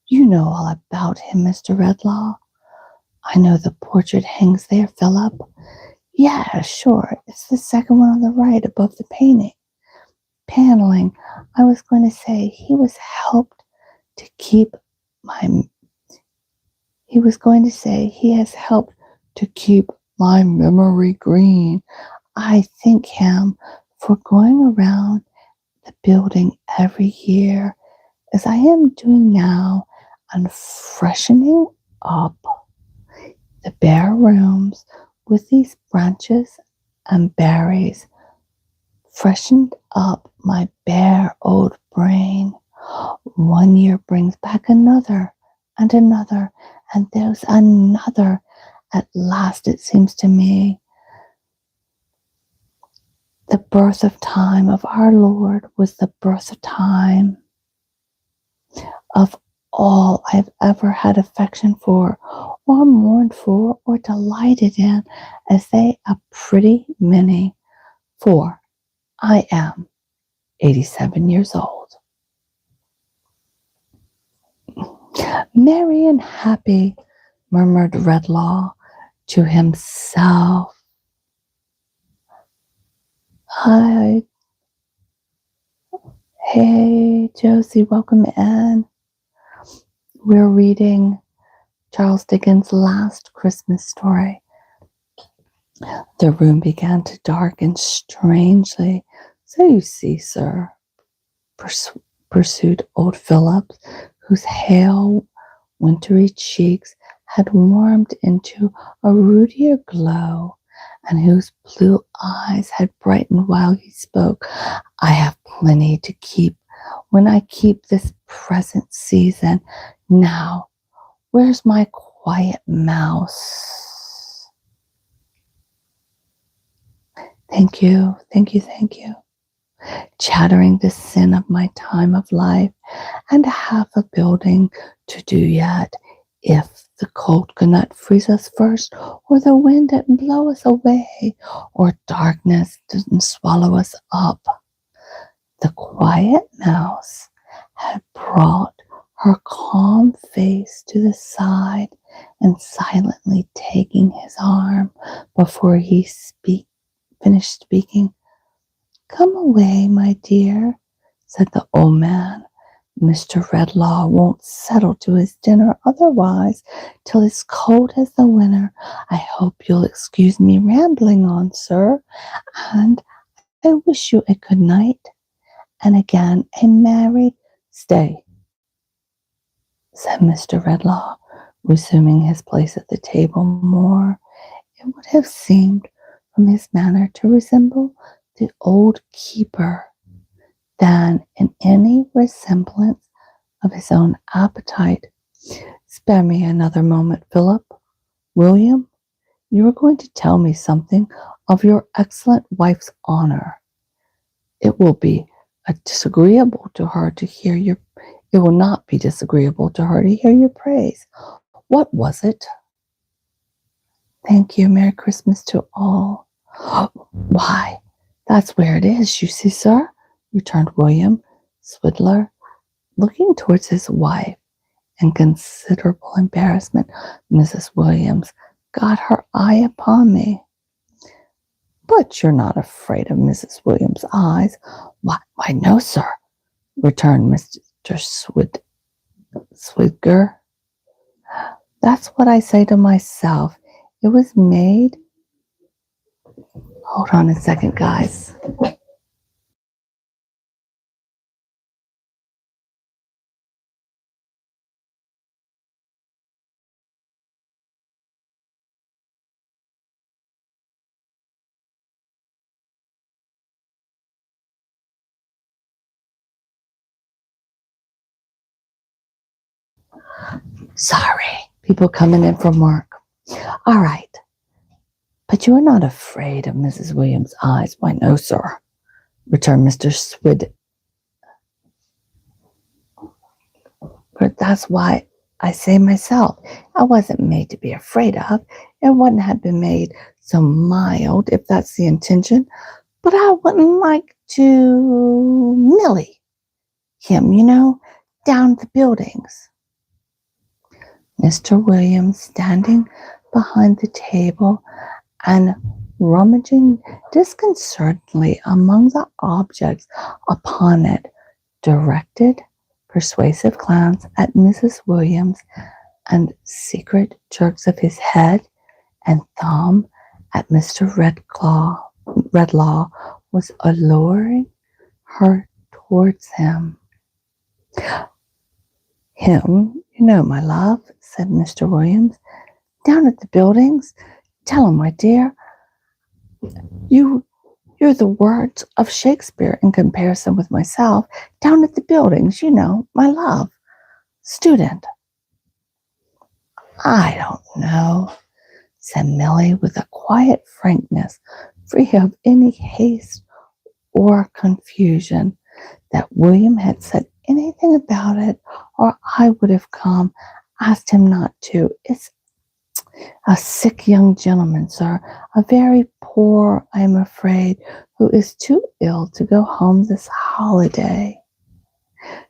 Speaker 2: You know all about him, Mr. Redlaw. I know the portrait hangs there, Philip. Yeah, sure. It's the second one on the right above the paneling. I was going to say he was helped to keep he was going to say he has helped to keep my memory green. I thank him for going around the building every year, as I am doing now, and freshening up the bare rooms with these branches and berries, freshened up my bare old brain. One year brings back another, and another, and there's another. At last, it seems to me, the birth of time of our Lord was the birth of time of all I've ever had affection for, or mourned for, or delighted in, as they a pretty many. For I am 87 years old. Merry and happy, murmured Redlaw to himself. Hey, Josie, welcome in. We're reading Charles Dickens' last Christmas story. The room began to darken strangely. So you see, sir, pursued old Phillips, whose hale, wintry cheeks had warmed into a ruddier glow, and whose blue eyes had brightened while he spoke. I have plenty to keep when I keep this present season. Now, where's my quiet mouse? Thank you. Chattering the sin of my time of life, and half a building to do yet, if the cold could not freeze us first, or the wind didn't blow us away, or darkness didn't swallow us up. The quiet mouse had brought her calm face to the side, and silently taking his arm before he finished speaking, "Come away, my dear," said the old man. "Mr. Redlaw won't settle to his dinner otherwise till as cold as the winter. I hope you'll excuse me rambling on, sir, and I wish you a good night, and again a merry stay," said Mr. Redlaw, resuming his place at the table. More, it would have seemed from his manner to resemble the old keeper than in any resemblance of his own appetite. "Spare me another moment, Philip. William, you are going to tell me something of your excellent wife's honor. It will be disagreeable to her to hear your. It will not be disagreeable to her to hear your praise. What was it?" "Thank you. Merry Christmas to all." "Why, that's where it is, you see, sir," returned William Swidler, looking towards his wife in considerable embarrassment. Mrs. Williams got her eye upon me. "But you're not afraid of Mrs. Williams' eyes?" Why, no, sir," returned Mr. Swidger. "That's what I say to myself. It was made." Hold on a second, guys. Sorry, people coming in from work. All right. "But you are not afraid of Mrs. Williams' eyes?" "Why, no, sir," returned Mr. Swid. "But that's why I say myself, I wasn't made to be afraid of. It wouldn't have been made so mild, if that's the intention. But I wouldn't like to Millie him, down at the buildings." Mr. Williams, standing behind the table and rummaging disconcertingly among the objects upon it, directed persuasive glance at Mrs. Williams, and secret jerks of his head and thumb at Mr. Redlaw, was alluring her towards him. "Him, my love," said Mr. Williams, "down at the buildings. Tell him, my dear, you're the words of Shakespeare in comparison with myself. Down at the buildings, my love. Student." "I don't know," said Millie, with a quiet frankness, free of any haste or confusion, that William had said anything about it, or I would have asked him not to. A sick young gentleman, sir, a very poor, I am afraid, who is too ill to go home this holiday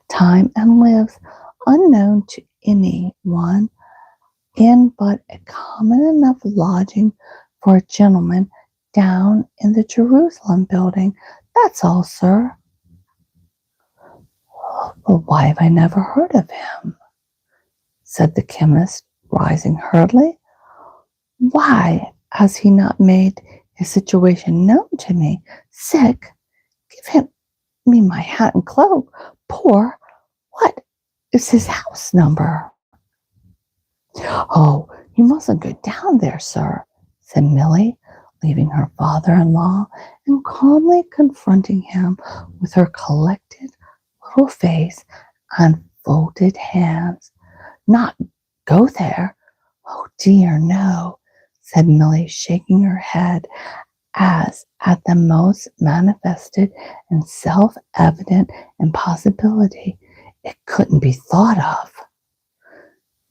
Speaker 2: time and lives unknown to any one in but a common enough lodging for a gentleman down in the Jerusalem building. That's all, sir. Well, why have I never heard of him? Said the chemist, rising hurriedly. Why has he not made his situation known to me? Sick? Give me my hat and cloak. Poor? What is his house number? Oh, you mustn't go down there, sir, said Milly, leaving her father-in-law and calmly confronting him with her collected little face and folded hands. Not go there? Oh dear, no, said Milly, shaking her head as at the most manifested and self-evident impossibility. It couldn't be thought of.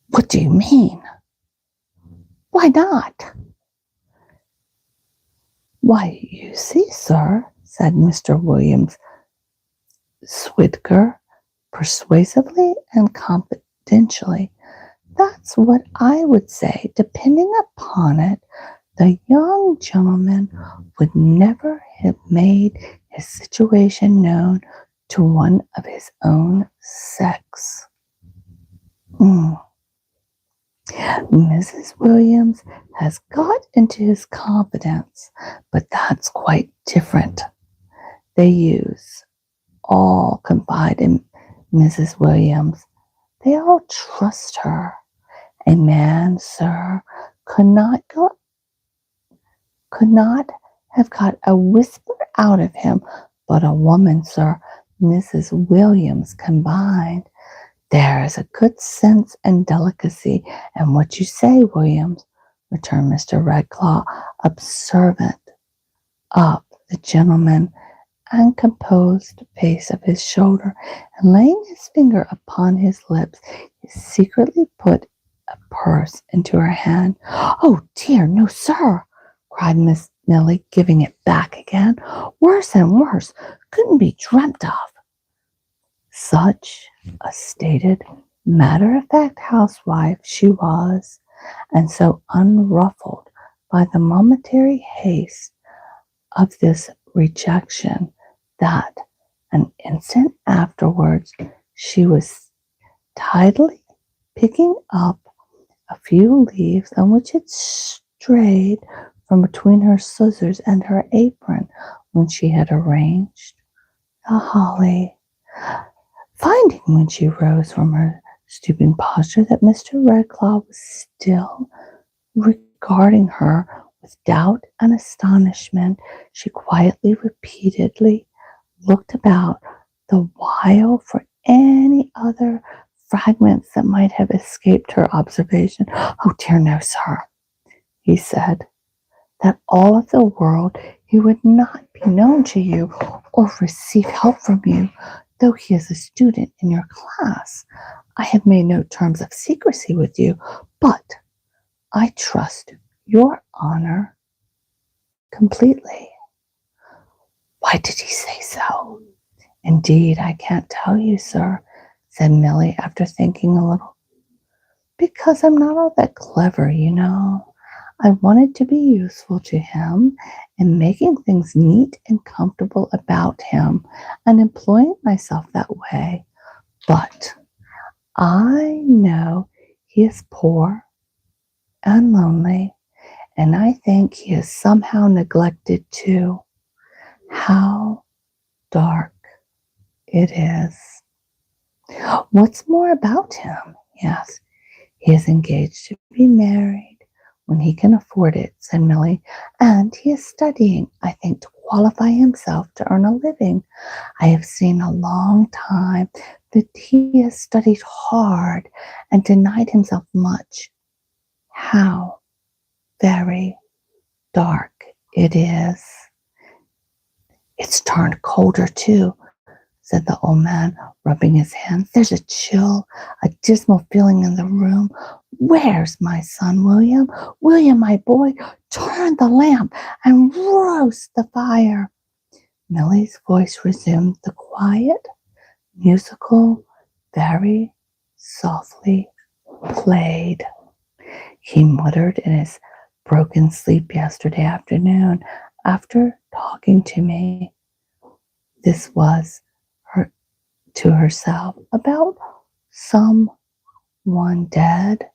Speaker 2: What do you mean? Why not? Why, you see, sir, said Mr. Williams Swidger, persuasively and confidentially, that's what I would say. Depending upon it, the young gentleman would never have made his situation known to one of his own sex. Mrs. Williams has got into his confidence, but that's quite different. They all confide in Mrs. Williams. They all trust her. A man, sir, could not have got a whisper out of him, but a woman, sir, Mrs. Williams combined. There is a good sense and delicacy in what you say, Williams, returned Mr. Redlaw, observant of the gentleman and composed face of his shoulder, and laying his finger upon his lips, he secretly put a purse into her hand. Oh dear, no, sir, cried Miss Milly, giving it back again. Worse and worse, couldn't be dreamt of. Such a stated, matter-of-fact housewife she was, and so unruffled by the momentary haste of this rejection that an instant afterwards she was tidily picking up a few leaves on which had strayed from between her scissors and her apron when she had arranged the holly. Finding when she rose from her stooping posture that Mr. Redlaw was still regarding her with doubt and astonishment, she quietly, repeatedly looked about the while for any other fragments that might have escaped her observation. Oh dear, no, sir, he said, that all of the world he would not be known to you or receive help from you, though he is a student in your class. I have made no terms of secrecy with you, but I trust your honor completely. Why did he say so? Indeed, I can't tell you, sir, said Milly, after thinking a little. Because I'm not all that clever, you know. I wanted to be useful to him in making things neat and comfortable about him and employing myself that way. But I know he is poor and lonely, and I think he is somehow neglected too. How dark it is. What's more about him? Yes, he is engaged to be married when he can afford it, said Milly, and he is studying, I think, to qualify himself to earn a living. I have seen a long time that he has studied hard and denied himself much. How very dark it is. It's turned colder, too, said the old man, rubbing his hands. There's a chill, a dismal feeling in the room. Where's my son, William? William, my boy, turn the lamp and roast the fire. Millie's voice resumed the quiet, musical, very softly played. He muttered in his broken sleep yesterday afternoon after talking to me. This was her to herself about someone dead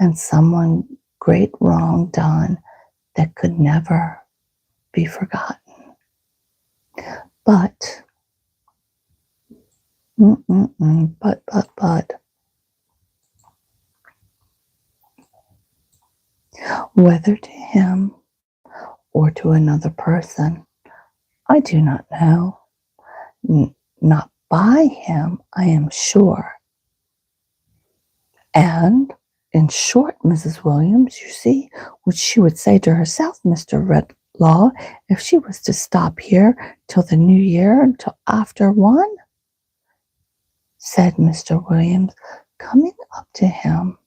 Speaker 2: and someone great wrong done that could never be forgotten. But, but, whether to him or to another person, I do not know. Not by him, I am sure. And, in short, Mrs. Williams, you see, what she would say to herself, Mr. Redlaw, if she was to stop here till the new year, until after one, said Mr. Williams, coming up to him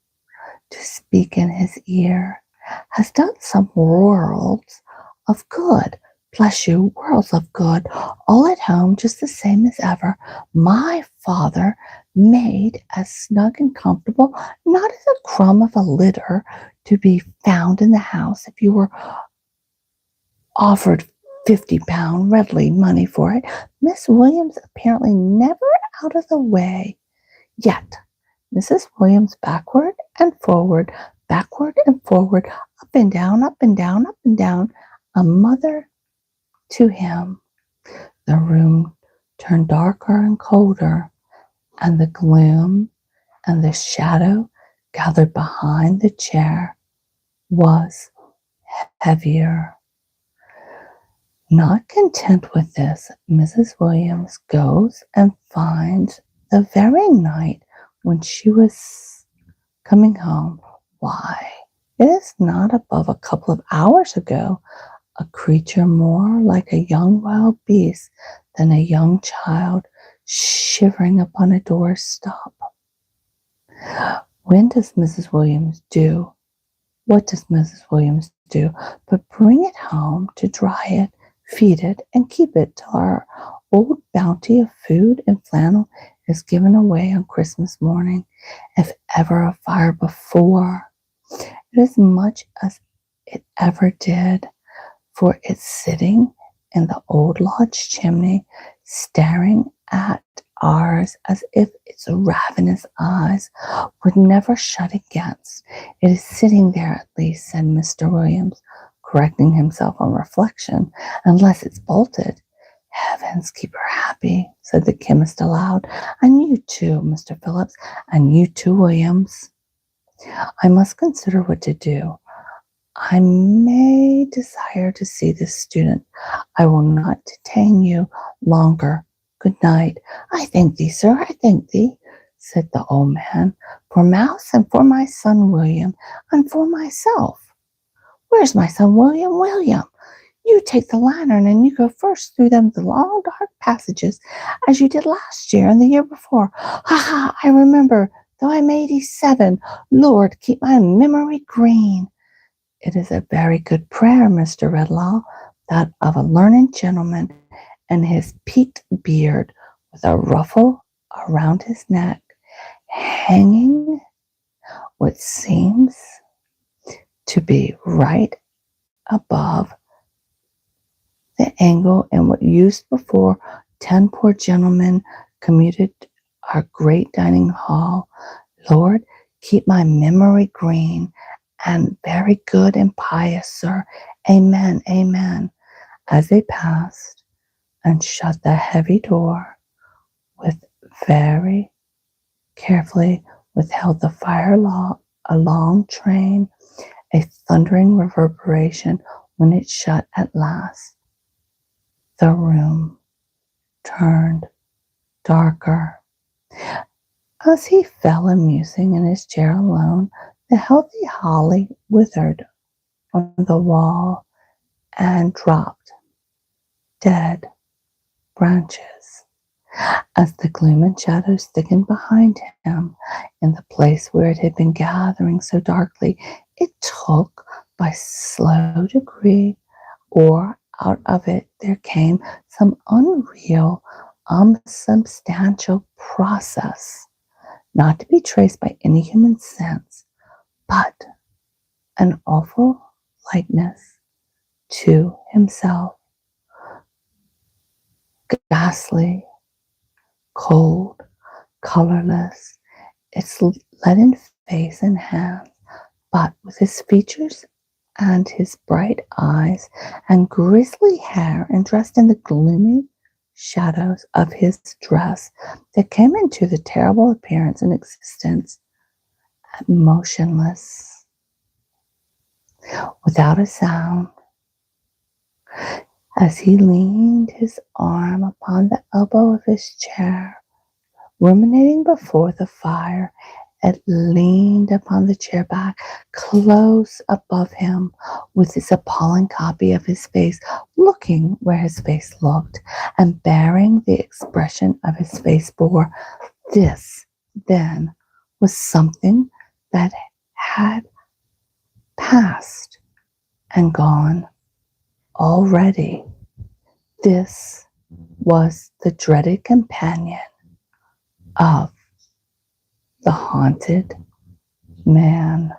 Speaker 2: to speak in his ear, has done some worlds of good. Bless you, worlds of good, all at home just the same as ever. My father made as snug and comfortable, not as a crumb of a litter to be found in the house if you were offered £50 readily money for it. Miss Williams apparently never out of the way. Yet, Mrs. Williams backward and forward, up and down, up and down, up and down, a mother to him. The room turned darker and colder, and the gloom and the shadow gathered behind the chair was heavier. Not content with this, Mrs. Williams goes and finds the very night when she was coming home, why, it is not above a couple of hours ago, a creature more like a young wild beast than a young child shivering upon a doorstep. When does Mrs. Williams do? What does Mrs. Williams do but bring it home to dry it, feed it, and keep it till our old bounty of food and flannel is given away on Christmas morning, if ever a fire before, it is much as it ever did, for it's sitting in the old lodge chimney, staring at ours as if its ravenous eyes would never shut against. It is sitting there at least, said Mr. Williams, correcting himself on reflection, unless it's bolted. Heavens keep her happy, said the chemist aloud. And you too, Mr. Phillips, and you too, Williams. I must consider what to do. I may desire to see this student. I will not detain you longer. Good night. I thank thee, sir, I thank thee, said the old man, for Mouse and for my son William, and for myself. Where's my son William? William, you take the lantern and you go first through them the long dark passages, as you did last year and the year before. Ha ha, I remember, though I'm 87. Lord, keep my memory green. It is a very good prayer, Mr. Redlaw, that of a learned gentleman, and his peaked beard, with a ruffle around his neck, hanging what seems to be right above the angle, and what used before 10 poor gentlemen commuted our great dining hall. Lord, keep my memory green, and very good and pious, sir. Amen, amen. As they passed and shut the heavy door, with very carefully withheld the fire a long train, a thundering reverberation when it shut at last. The room turned darker. As he fell a musing in his chair alone, the healthy holly withered on the wall and dropped dead branches. As the gloom and shadows thickened behind him, in the place where it had been gathering so darkly, it took, by slow degree, or out of it there came some unreal, unsubstantial process, not to be traced by any human sense, but an awful likeness to himself, ghastly, cold, colorless, its leaden face and hands, but with his features and his bright eyes and grisly hair, and dressed in the gloomy shadows of his dress that came into the terrible appearance and existence, motionless, without a sound, as he leaned his arm upon the elbow of his chair, ruminating before the fire. It leaned upon the chair back close above him, with its appalling copy of his face, looking where his face looked, and bearing the expression of his face bore. This, then, was something that had passed and gone already. This was the dreaded companion of the haunted man.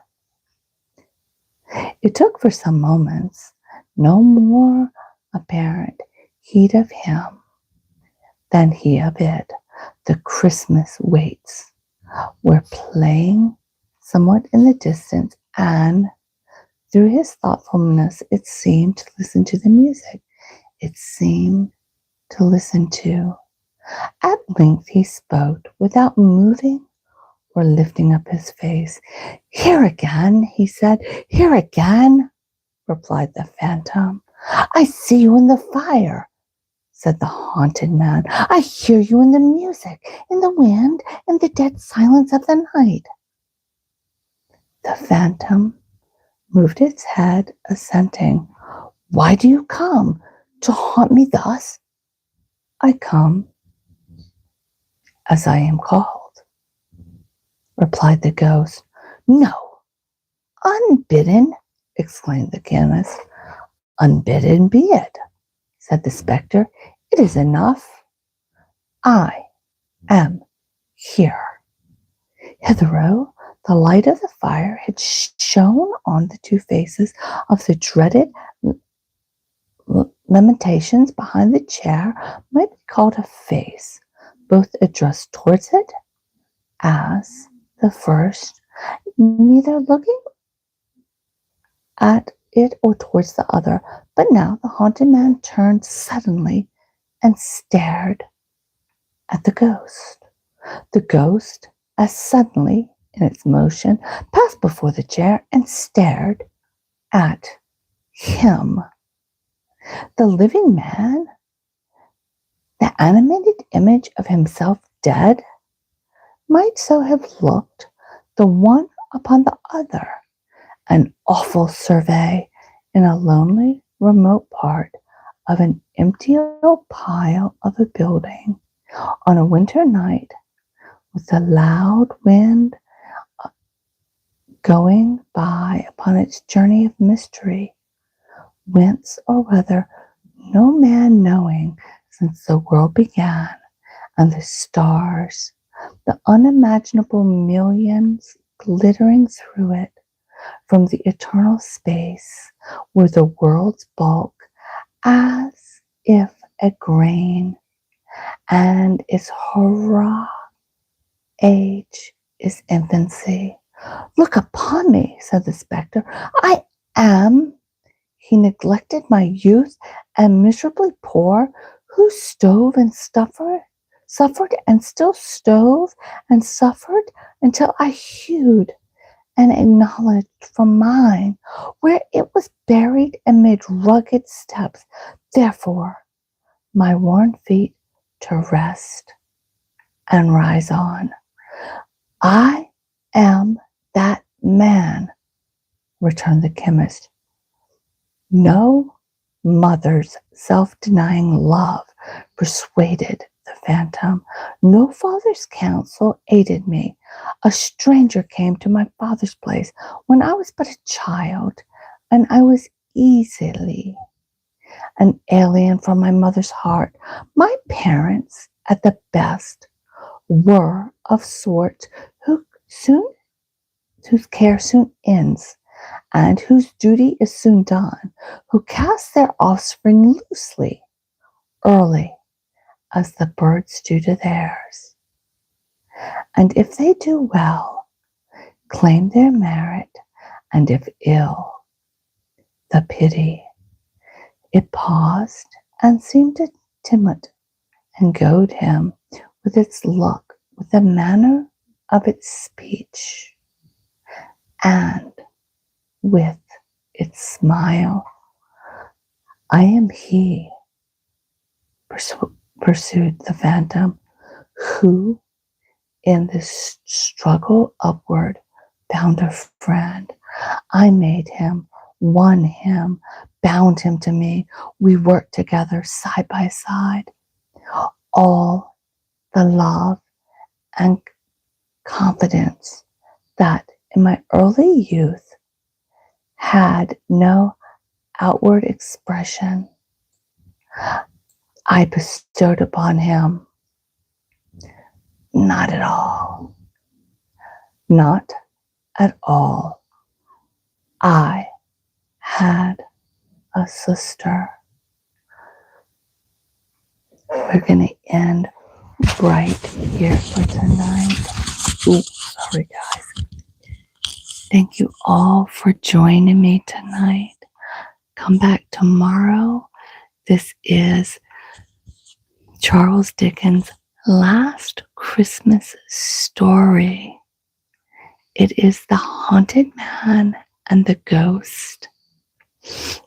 Speaker 2: It took for some moments no more apparent heed of him than he of it. The Christmas waits were playing somewhat in the distance, and through his thoughtfulness it seemed to listen to the music. It seemed to listen to. At length he spoke without moving or lifting up his face. "Here again," he said. "Here again," replied the phantom. "I see you in the fire," said the haunted man. "I hear you in the music, in the wind, in the dead silence of the night." The phantom moved its head, assenting. "Why do you come? To haunt me thus?" "I come as I am called," replied the ghost. "No, unbidden!" exclaimed the chemist. "Unbidden be it," said the spectre. "It is enough. I am here." Hitherto, the light of the fire had shone on the two faces of the dreaded lamentations behind the chair, might be called a face, both addressed towards it as the first, neither looking at it or towards the other. But now the haunted man turned suddenly and stared at the ghost. The ghost, as suddenly in its motion, passed before the chair and stared at him. The living man, the animated image of himself dead, might so have looked, the one upon the other, an awful survey in a lonely, remote part of an empty old pile of a building on a winter night, with the loud wind going by upon its journey of mystery, whence or whither no man knowing since the world began, and the stars, the unimaginable millions glittering through it from the eternal space, were the world's bulk, as if a grain, and its hurrah age is infancy. "Look upon me," said the spectre. "I am he neglected my youth and miserably poor, who suffered and still strove and suffered until I hewed and acknowledged from mine where it was buried amid rugged steps. Therefore, my worn feet to rest and rise on. I am that man," returned the chemist. "No mother's self-denying love persuaded the phantom. No father's counsel aided me. A stranger came to my father's place when I was but a child, and I was easily an alien from my mother's heart. My parents, at the best, were of sorts whose care soon ends, and whose duty is soon done, who cast their offspring loosely, early, as the birds do to theirs. And if they do well, claim their merit, and if ill, the pity. It paused and seemed to timid and goad him with its look, with the manner of its speech, and with its smile. I am he, pursued the phantom, who in this struggle upward found a friend. I made him, won him, bound him to me. We worked together side by side. All the love and confidence that in my early youth had no outward expression, I bestowed upon him. Not at all. Not at all. I had a sister. We're going to end right here for tonight. Oops, sorry guys. Thank you all for joining me tonight. Come back tomorrow. This is Charles Dickens' last Christmas story. It is The Haunted Man and the Ghost.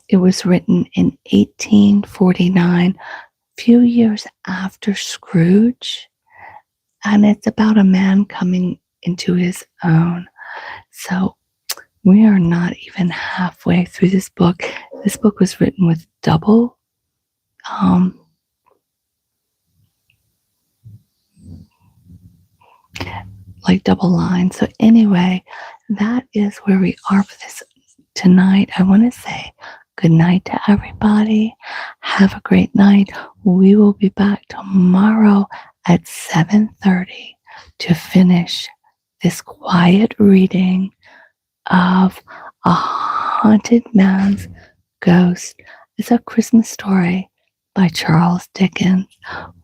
Speaker 2: It was written in 1849, a few years after Scrooge, and it's about a man coming into his own. So we are not even halfway through this book. This book was written with double lines. So anyway, that is where we are for this tonight. I want to say good night to everybody. Have a great night. We will be back tomorrow at 7:30 to finish this quiet reading of A Haunted Man's Ghost. It's a Christmas story by Charles Dickens.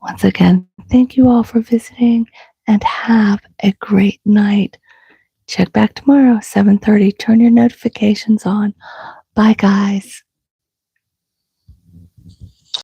Speaker 2: Once again, thank you all for visiting and have a great night. Check back tomorrow, 7:30. Turn your notifications on. Bye, guys.